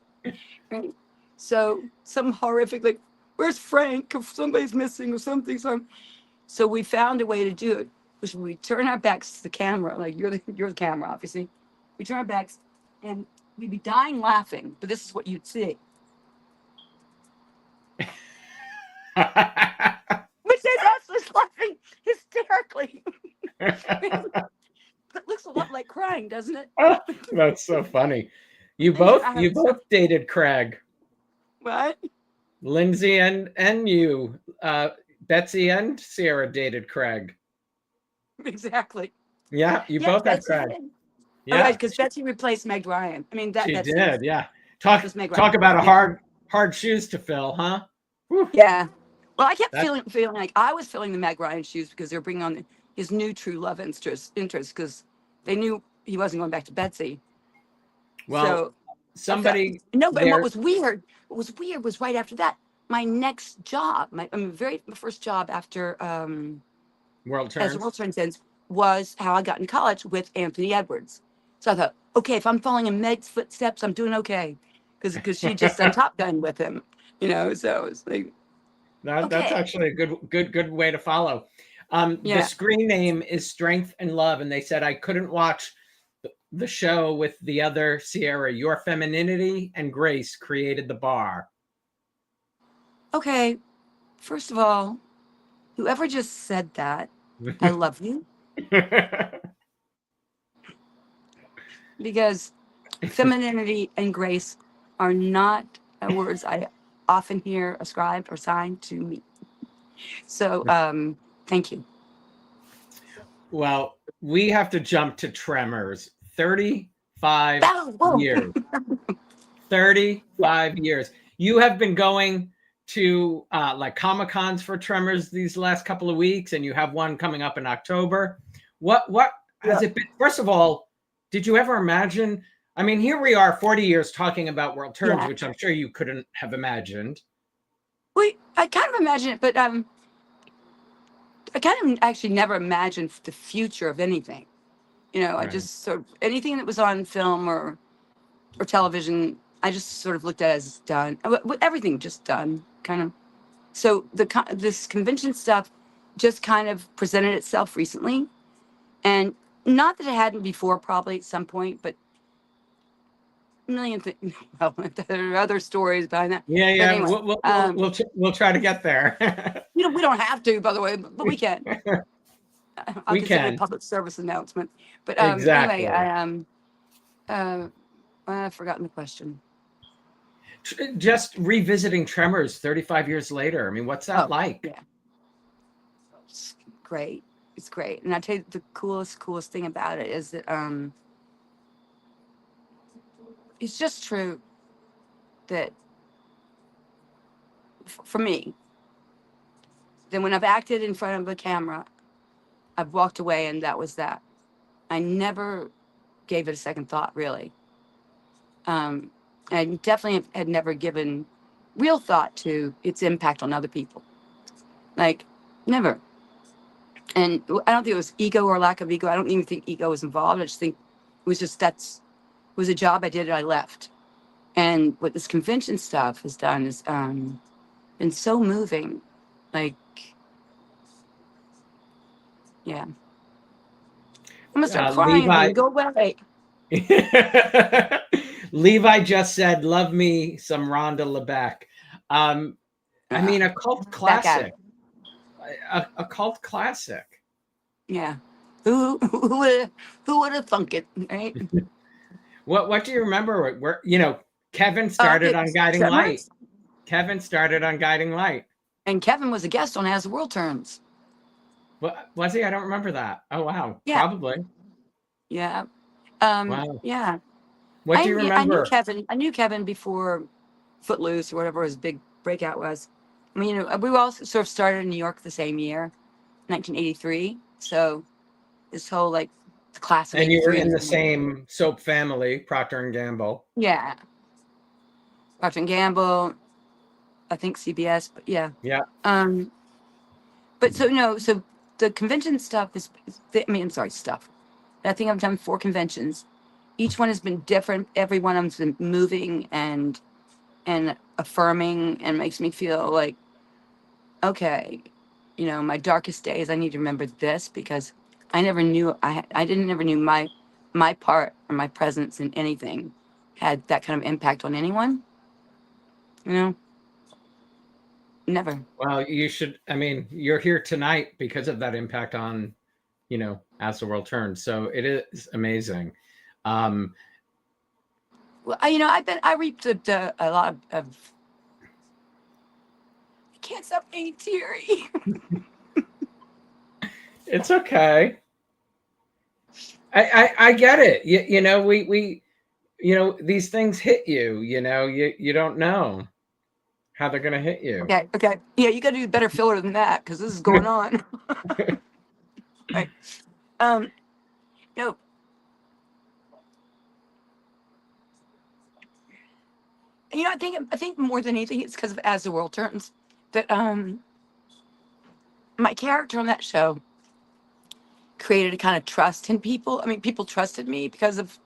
Right? So some horrific, like, where's Frank? If somebody's missing or something. So we found a way to do it, which we turn our backs to the camera, like you're the camera, obviously. We turn our backs and we'd be dying laughing, but this is what you'd see. Which is us just laughing hysterically. It looks a lot like crying, doesn't it? That's so funny. You both dated Craig. What? Lindsay and you, Betsy and Sierra dated Craig. Exactly. Yeah, you both had Craig. Yeah, right, because Betsy replaced Meg Ryan. I mean, she Betsy did. Yeah, talk about a hard shoes to fill, huh? Whew. Yeah. Well, I kept feeling like I was filling the Meg Ryan shoes because they were bringing on his new true love interest because they knew he wasn't going back to Betsy. Well, so but what was weird was right after that, my next job, my first job after World Turns Ends was how I got in college with Anthony Edwards. So I thought, okay, if I'm following in Meg's footsteps, I'm doing okay, because she just done Top Gun with him, So it's like that's actually a good way to follow. The screen name is Strength and Love, and they said I couldn't watch the show with the other Sierra. Your femininity and grace created the bar. Okay, first of all, Whoever just said that, I love you, because femininity and grace are not words I often hear ascribed or signed to me. So, thank you. Well, we have to jump to Tremors. 35 Oh, whoa. years. 35 years. You have been going to like Comic-Cons for Tremors these last couple of weeks, and you have one coming up in October. What has it been? First of all, did you ever imagine? I mean, here we are 40 years talking about World Turns, which I'm sure you couldn't have imagined. I kind of imagine it, but I kind of actually never imagined the future of anything. You know, I just sort of anything that was on film or television, I just sort of looked at it as done. Everything just done, kind of. So this convention stuff just kind of presented itself recently, and not that it hadn't before, probably at some point, but a million things. Well, there are other stories behind that. Yeah, But anyway, we'll try to get there. we don't have to, by the way, but we can. I'll consider it a public service announcement. But exactly. anyway, I've forgotten the question. Just revisiting Tremors 35 years later. I mean, what's that like? Yeah, it's great. It's great. And I tell you, the coolest thing about it is that it's just true that for me, then when I've acted in front of a camera, I've walked away and that was that. I never gave it a second thought, really. I definitely had never given real thought to its impact on other people. Like, never. And I don't think it was ego or lack of ego. I don't even think ego was involved. I just think it was just it was a job I did and I left. And what this convention stuff has done is been so moving. Like, yeah. I'm gonna start crying and go away. Levi just said, "Love me some Rhonda LeBeck." I mean, a cult classic. A cult classic. Yeah. Who would have thunk it, right? What do you remember? Where Kevin started on Guiding Tremors? Light. Kevin started on Guiding Light. And Kevin was a guest on As the World Turns. What was he? I don't remember that. Oh wow. Yeah. Probably. Yeah. Wow. Yeah. What do you remember? I knew Kevin before Footloose or whatever his big breakout was. I mean, we all sort of started in New York the same year, 1983. So this whole like the class of and you were 83 in the same soap family, Procter and Gamble. Yeah. Procter and Gamble, I think CBS, but yeah. Yeah. But so the convention stuff stuff. I think I've done 4 conventions. Each one has been different. Every one of them's been moving and affirming and makes me feel like, okay, my darkest days, I need to remember this because I never knew never knew my part or my presence in anything had that kind of impact on anyone. Never. Well, you should. I mean, you're here tonight because of that impact on, As the World Turns. So it is amazing. Well, I reaped a lot of. I can't stop being teary. It's okay. I get it. We these things hit you. You don't know how they're gonna hit you. Okay. Yeah, you got to do better filler than that because this is going on. Right. I think more than anything, it's because of As the World Turns that my character on that show created a kind of trust in people. I mean, people trusted me because of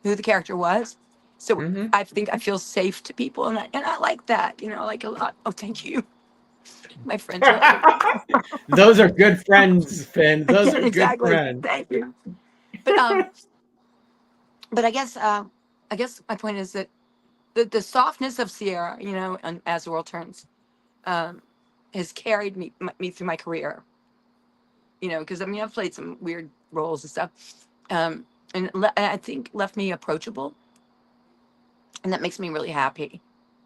who the character was. So I think I feel safe to people, and I like that. Like a lot. Oh, thank you. My friends. Those are good friends, Finn. Those are exactly. Good friends. Thank you. But I guess my point is that the softness of Sierra, and As the World Turns, has carried me through my career. Because I mean, I've played some weird roles and stuff, and I think left me approachable, and that makes me really happy.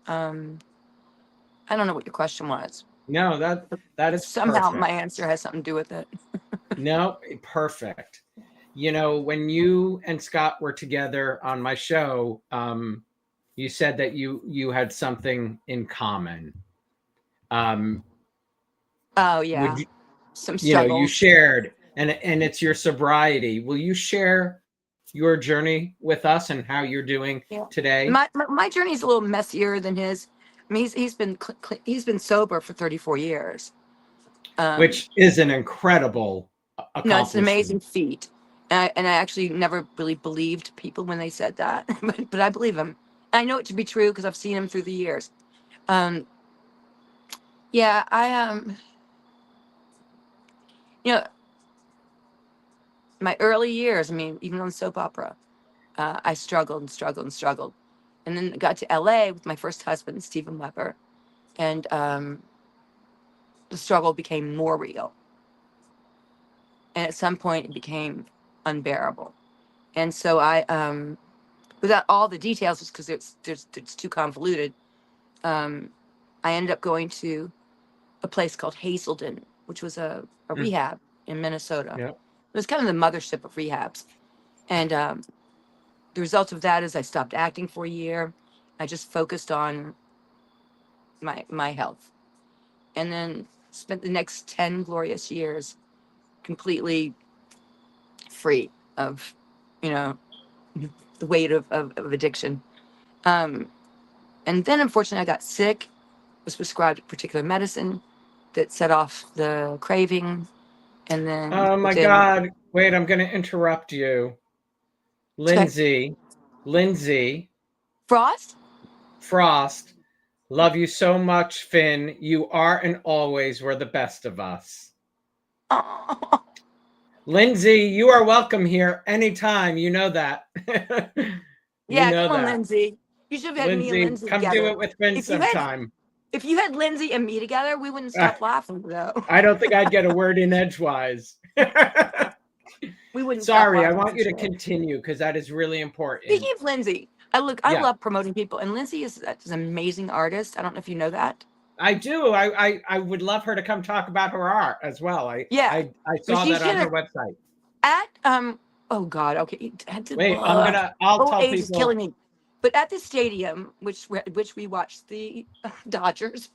I don't know what your question was. No, that is Somehow perfect. my answer has something to do with it. No, perfect. When you and Scott were together on my show, you said that you had something in common. Oh yeah, Would you, some you struggles. shared, and it's your sobriety. Will you share your journey with us and how you're doing today? My journey is a little messier than his. I mean, he's been sober for 34 years, which is an incredible accomplishment. No, it's an amazing feat. And I actually never really believed people when they said that, but I believe them. I know it to be true because I've seen him through the years. Yeah, my early years, I mean, even on soap opera, I struggled and struggled and struggled. And then got to LA with my first husband, Steven Weber. And the struggle became more real. And at some point, it became unbearable. And so I, without all the details, just because it's too convoluted, I ended up going to a place called Hazelden, which was a rehab in Minnesota. Yep. It was kind of the mothership of rehabs. And the result of that is I stopped acting for a year. I just focused on my health. And then spent the next 10 glorious years completely free of, the weight of addiction. And then, unfortunately, I got sick, was prescribed a particular medicine that set off the craving. And then... Oh, my God. Wait, I'm going to interrupt you. Lindsay. Frost. Love you so much, Finn. You are and always were the best of us. Oh. Lindsay, you are welcome here anytime. You know that. Come on, Lindsay. You should have had me and Lindsay come together. Do it with Finn sometime. If you had Lindsay and me together, we wouldn't stop laughing, though. I don't think I'd get a word in edgewise. We wouldn't. Sorry, I want you to continue because that is really important. Speaking of Lindsay, I love promoting people, and Lindsay is an amazing artist. I don't know if you know that. I do. I would love her to come talk about her art as well. I saw that on her website. Oh God. Okay. Wait, I'll tell people. Age is killing me. But at the stadium, which we watched the Dodgers,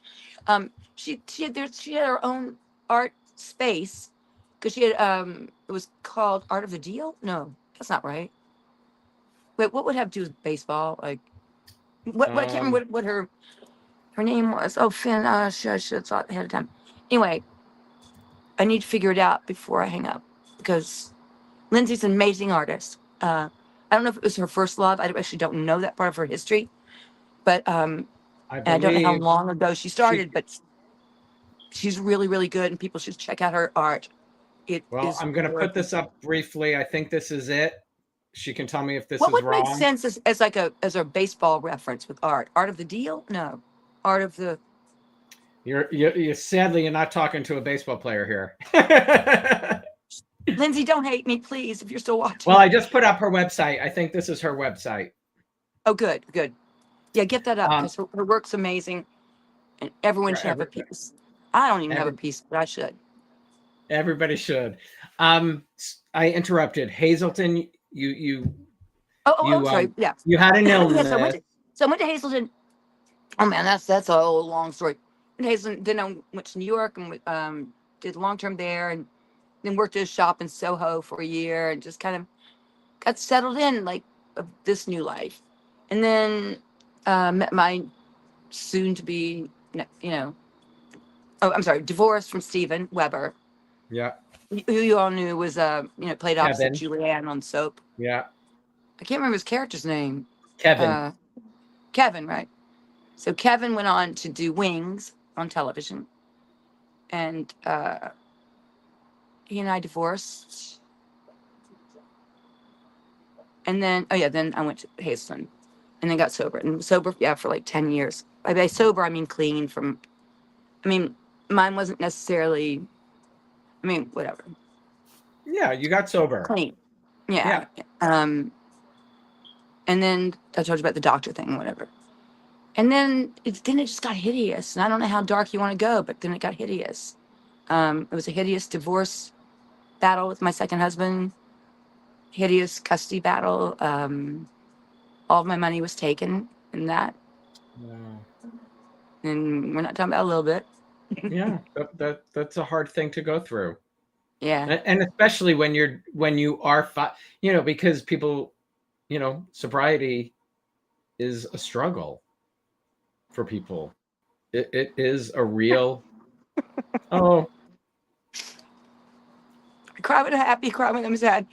she had her own art space because she had it was called Art of the Deal. No, that's not right. Wait, what would have to do with baseball? Like, what I can't remember what her name was. Oh, Finn. I should have thought ahead of time. Anyway, I need to figure it out before I hang up because Lindsay's an amazing artist. I don't know if it was her first love. I actually don't know that part of her history, but I don't know how long ago she started. But she's really, really good, and people should check out her art. I'm going to put this up briefly. I think this is it. She can tell me if this is wrong. What would make sense as a baseball reference with art? Art of the Deal? No, Art of the. You're sadly you're not talking to a baseball player here. Lindsay, don't hate me, please, if you're still watching. Well, I just put up her website. I think this is her website. Oh, good. Yeah, get that up because her work's amazing, and everyone should have a piece. I don't even have a piece, but I should. Everybody should. I interrupted. Hazelden, you. Sorry. Yeah. You had an illness. So I went to Hazelden. Oh man, that's a whole long story. In Hazelden, then I went to New York and did long term there, and then worked at a shop in Soho for a year, and just kind of got settled in like this new life. And then met my soon to be, divorced from Steven Weber. Yeah. Who you all knew was played opposite Julianne on Soap. Yeah. I can't remember his character's name. Kevin. Kevin, right. So Kevin went on to do Wings on television. And he and I divorced. And then, then I went to Hazelden and then got sober. And sober, for like 10 years. By sober, I mean clean mine wasn't necessarily, I mean, whatever. Yeah, you got sober. Clean. Yeah. And then I told you about the doctor thing, whatever. And then it just got hideous. And I don't know how dark you want to go, but then it got hideous. It was a hideous divorce battle with my second husband, hideous custody battle. All of my money was taken in that. Wow. And we're not talking about a little bit. Yeah, that's a hard thing to go through. Yeah. And especially when you are, because people, sobriety is a struggle for people. It is a real, oh, I cry when I'm happy, cry when I'm sad.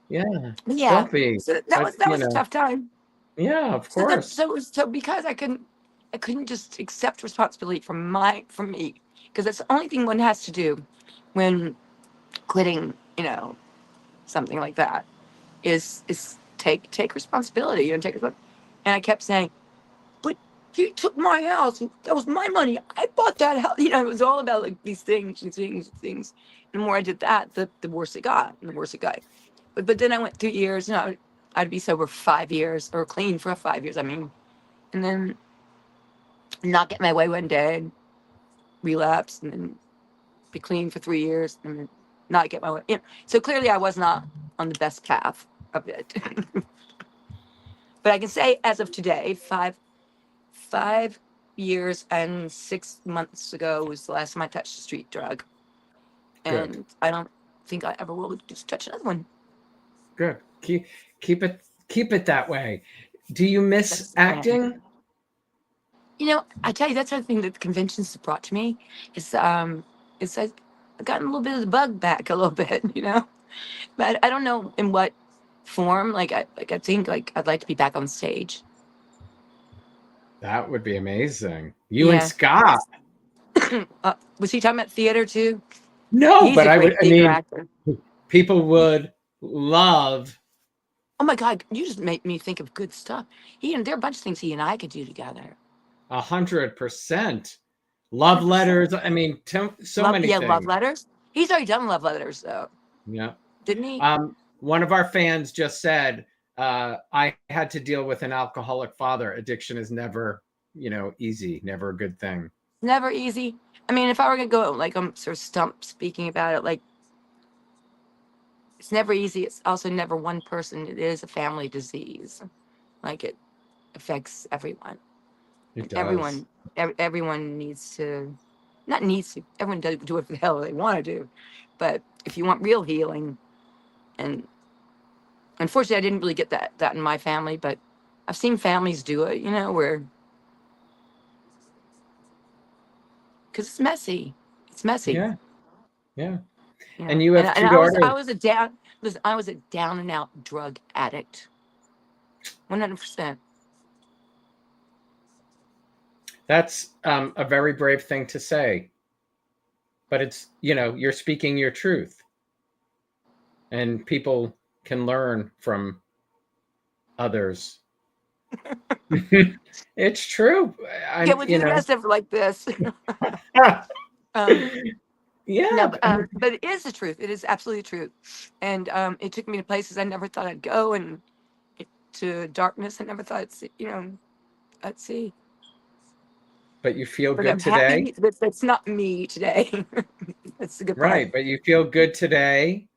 yeah, Yeah. don't be. So that But, was a tough time. yeah, of So course. so because I couldn't just accept responsibility from me, because that's the only thing one has to do when quitting, something like that is take responsibility, take it. And I kept saying, but you took my house. That was my money. I bought that house. It was all about like these things. And the more I did that, the worse it got, and the worse it got. But then I went through years. I'd be sober for 5 years, or clean for 5 years. I mean, and then not get my way one day, relapse, and then be clean for 3 years, and then not get my way. So clearly, I was not on the best path of it. But I can say, as of today, 5 years and 6 months ago was the last time I touched a street drug, Good. and I don't think I ever will just touch another one. Good. Keep it that way. Do you miss acting? I tell you, that's the thing that the conventions have brought to me is I've gotten a little bit of the bug back a little bit, but I don't know in what form. I think I'd like to be back on stage. That would be amazing. You and Yeah. Scott. Was he talking about theater too? No, He's but a great theater actor. people would love. Oh my God, you just make me think of good stuff. There are a bunch of things he and I could do together. 100%. Love 100%. letters. I mean, many things. Love letters. He's already done love letters, though. Yeah. Didn't he? One of our fans just said, I had to deal with an alcoholic father. Addiction is never, easy, never a good thing. Never easy. I mean, if I were going to go, I'm sort of stumped speaking about it, it's never easy. It's also never one person. It is a family disease. It affects everyone. It does. Everyone needs to, not needs to, everyone does do what the hell they want to do. But if you want real healing, and unfortunately, I didn't really get that in my family, but I've seen families do it, where, because it's messy. It's messy. Yeah. Yeah. And you have 2 and daughters. I was a down and out drug addict. 100%. That's a very brave thing to say. But it's, you're speaking your truth. And people can learn from others. It's true. Get with the rest of like this. Yeah. No, but it is the truth. It is absolutely the truth. And it took me to places I never thought I'd go, and to darkness I never thought I'd see. But you feel But good I'm today? happy that's not me today. That's the good part. Right, but you feel good today?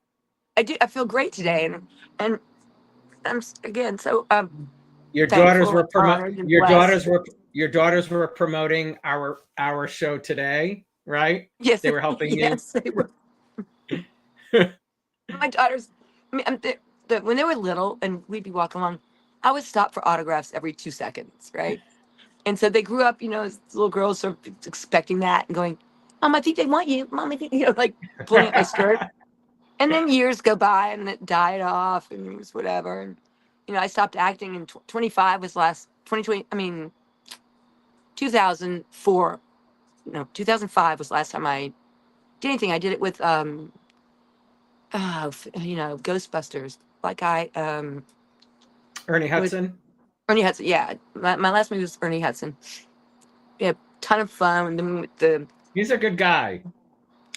I do. I feel great today, and I'm again so your daughters were your daughters were promoting our show today, right? Yes, they were helping you. Yes, they were. My daughters, when they were little and we'd be walking along, I would stop for autographs every 2 seconds, right? And so they grew up, as little girls, sort of expecting that and going, "Mom, I think they want you. Mom, I think," pulling at my skirt. And then years go by and it died off and it was whatever. And, I stopped acting in 25 was last, 2020, 2004. No, 2005 was last time I did anything. I did it with, Ghostbusters. Ernie Hudson. Ernie Hudson, yeah. My last movie was Ernie Hudson. We had a ton of fun with the He's a good guy.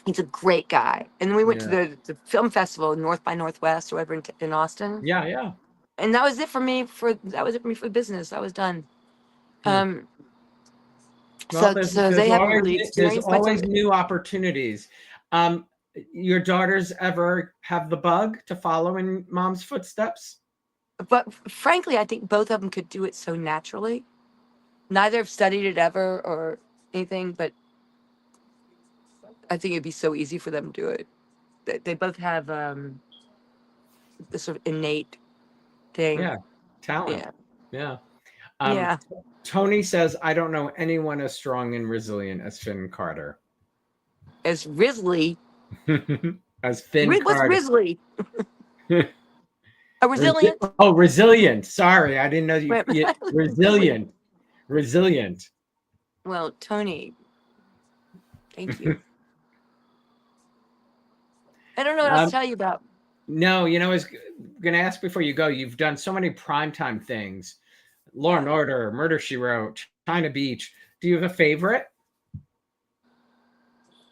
He's a great guy. And then we went Yeah. to the film festival, North by Northwest, or whatever, in Austin. Yeah, yeah. And that was it for me for business. I was done. Well, So they haven't really there's experienced always much. new opportunities. Your daughters ever have the bug to follow in mom's footsteps? But frankly, I think both of them could do it so naturally. Neither have studied it ever or anything, but I think it'd be so easy for them to do it. They both have this sort of innate thing. Yeah, talent. Yeah. Yeah. Yeah. Tony says, I don't know anyone as strong and resilient as Finn Carter. As Risley. As Finn What's Carter. Risley? A resilient? Oh, resilient. Sorry, I didn't know you. Resilient. Resilient. Well, Tony, thank you. I don't know what else to tell you about. No, I was going to ask before you go. You've done so many primetime things. Law and Order, Murder, She Wrote, China Beach. Do you have a favorite?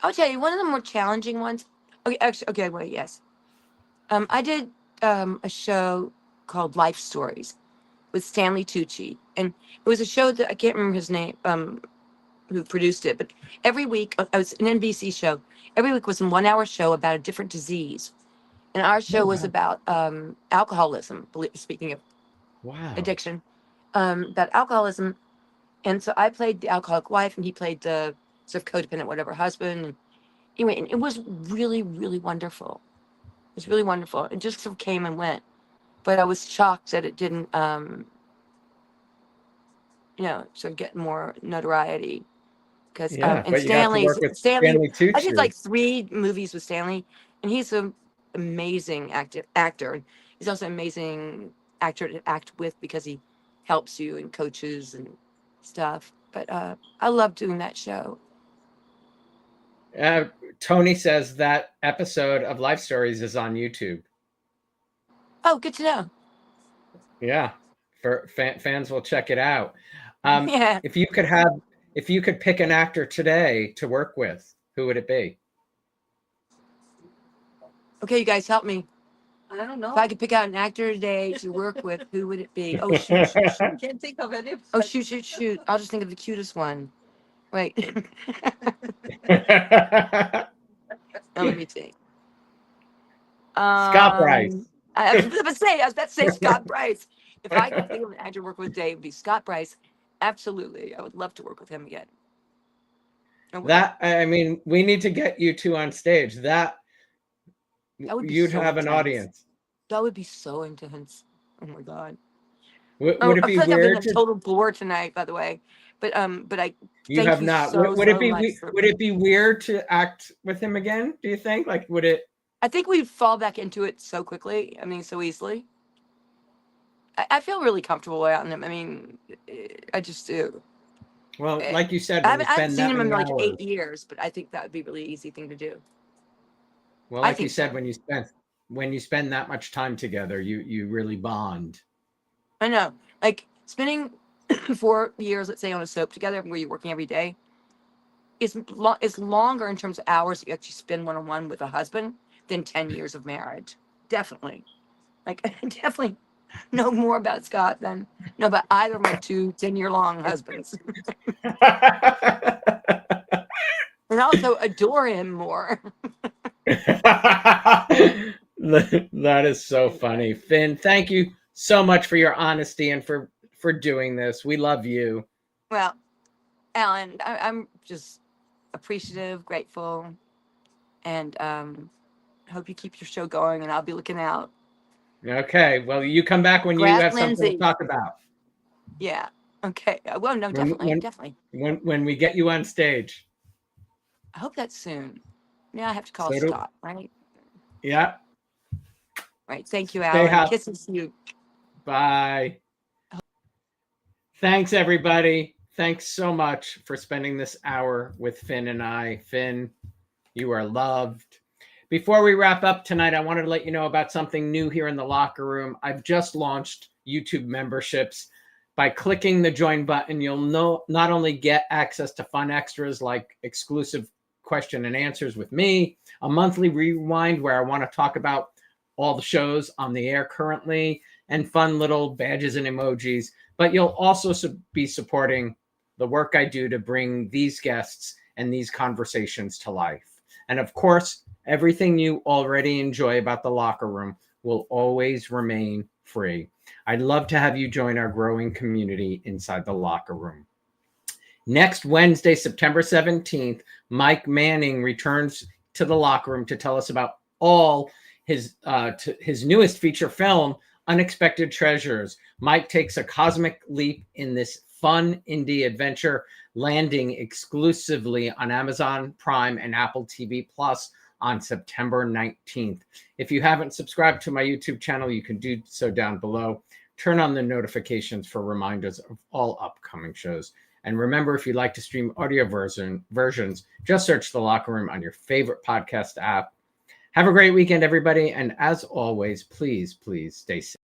I'll tell you, one of the more challenging ones. Okay, actually, okay, wait, yes. I did a show called Life Stories with Stanley Tucci. And it was a show that I can't remember his name, who produced it, but every week, it was an NBC show. Every week was a 1-hour show about a different disease. And our show was about alcoholism, speaking of addiction, about alcoholism. And so I played the alcoholic wife and he played the sort of codependent, whatever, husband. And anyway, and it was really, really wonderful. It was really wonderful. It just sort of came and went. But I was shocked that it didn't, sort of get more notoriety. Because and Stanley Tucci. I did like 3 movies with Stanley, and he's an amazing actor. He's also an amazing actor to act with because he helps you and coaches and stuff. But I love doing that show. Tony says that episode of Life Stories is on YouTube. Oh, good to know. Yeah, for fans will check it out. Yeah. If you could pick an actor today to work with, who would it be? Okay, you guys help me. I don't know. If I could pick out an actor today to work with, who would it be? Oh, shoot. I can't think of any. Oh, shoot. I'll just think of the cutest one. Wait. Let me think. Scott Bryce. I was about to say Scott Bryce. If I could think of an actor to work with today, it would be Scott Bryce. Absolutely. I would love to work with him again. We need to get you two on stage. That would be you'd so have an intense. audience. That would be so intense. Oh my God. Would it be weird? I've been a total bore tonight, by the way. But I. You have not. Would it be weird to act with him again? Do you think? Like, would it? I think we'd fall back into it so quickly. I mean, so easily. I feel really comfortable around him. I mean, I just do. Well, like you said, I haven't seen him in like hours. 8 years, but I think that would be a really easy thing to do. Well, like you said, when you spend that much time together, you really bond. I know. Like spending 4 years, let's say, on a soap together, where you're working every day, is longer in terms of hours that you actually spend one-on-one with a husband than 10 years of marriage. Definitely. Like, I definitely know more about Scott than know about either of my 2 10-year-long husbands. And also adore him more. That is so funny. Finn, thank you so much for your honesty and for doing this. We love you. Well, Alan, I'm just appreciative, grateful, and hope you keep your show going, and I'll be looking out. Okay. Well, you come back when you have something to talk about. Yeah. Okay. Well, no, definitely. When we get you on stage. I hope that's soon. Yeah, I have to call Scott, right? Yeah. Right. Thank you, Alan. Kisses to you. Bye. Thanks, everybody. Thanks so much for spending this hour with Finn and I. Finn, you are loved. Before we wrap up tonight, I wanted to let you know about something new here in the Locker Room. I've just launched YouTube memberships. By clicking the join button, you'll not only get access to fun extras like exclusive question and answers with me, a monthly rewind where I want to talk about all the shows on the air currently, and fun little badges and emojis. But you'll also be supporting the work I do to bring these guests and these conversations to life. And of course, everything you already enjoy about the Locker Room will always remain free. I'd love to have you join our growing community inside the Locker Room. Next Wednesday, September 17th, Mike Manning returns to the Locker Room to tell us about all his newest feature film, Unexpected Treasures. Mike takes a cosmic leap in this fun indie adventure, landing exclusively on Amazon Prime and Apple TV Plus on September 19th. If you haven't subscribed to my YouTube channel, you can do so down below. Turn on the notifications for reminders of all upcoming shows. And remember, if you'd like to stream audio versions, just search The Locker Room on your favorite podcast app. Have a great weekend, everybody. And as always, please, please stay safe.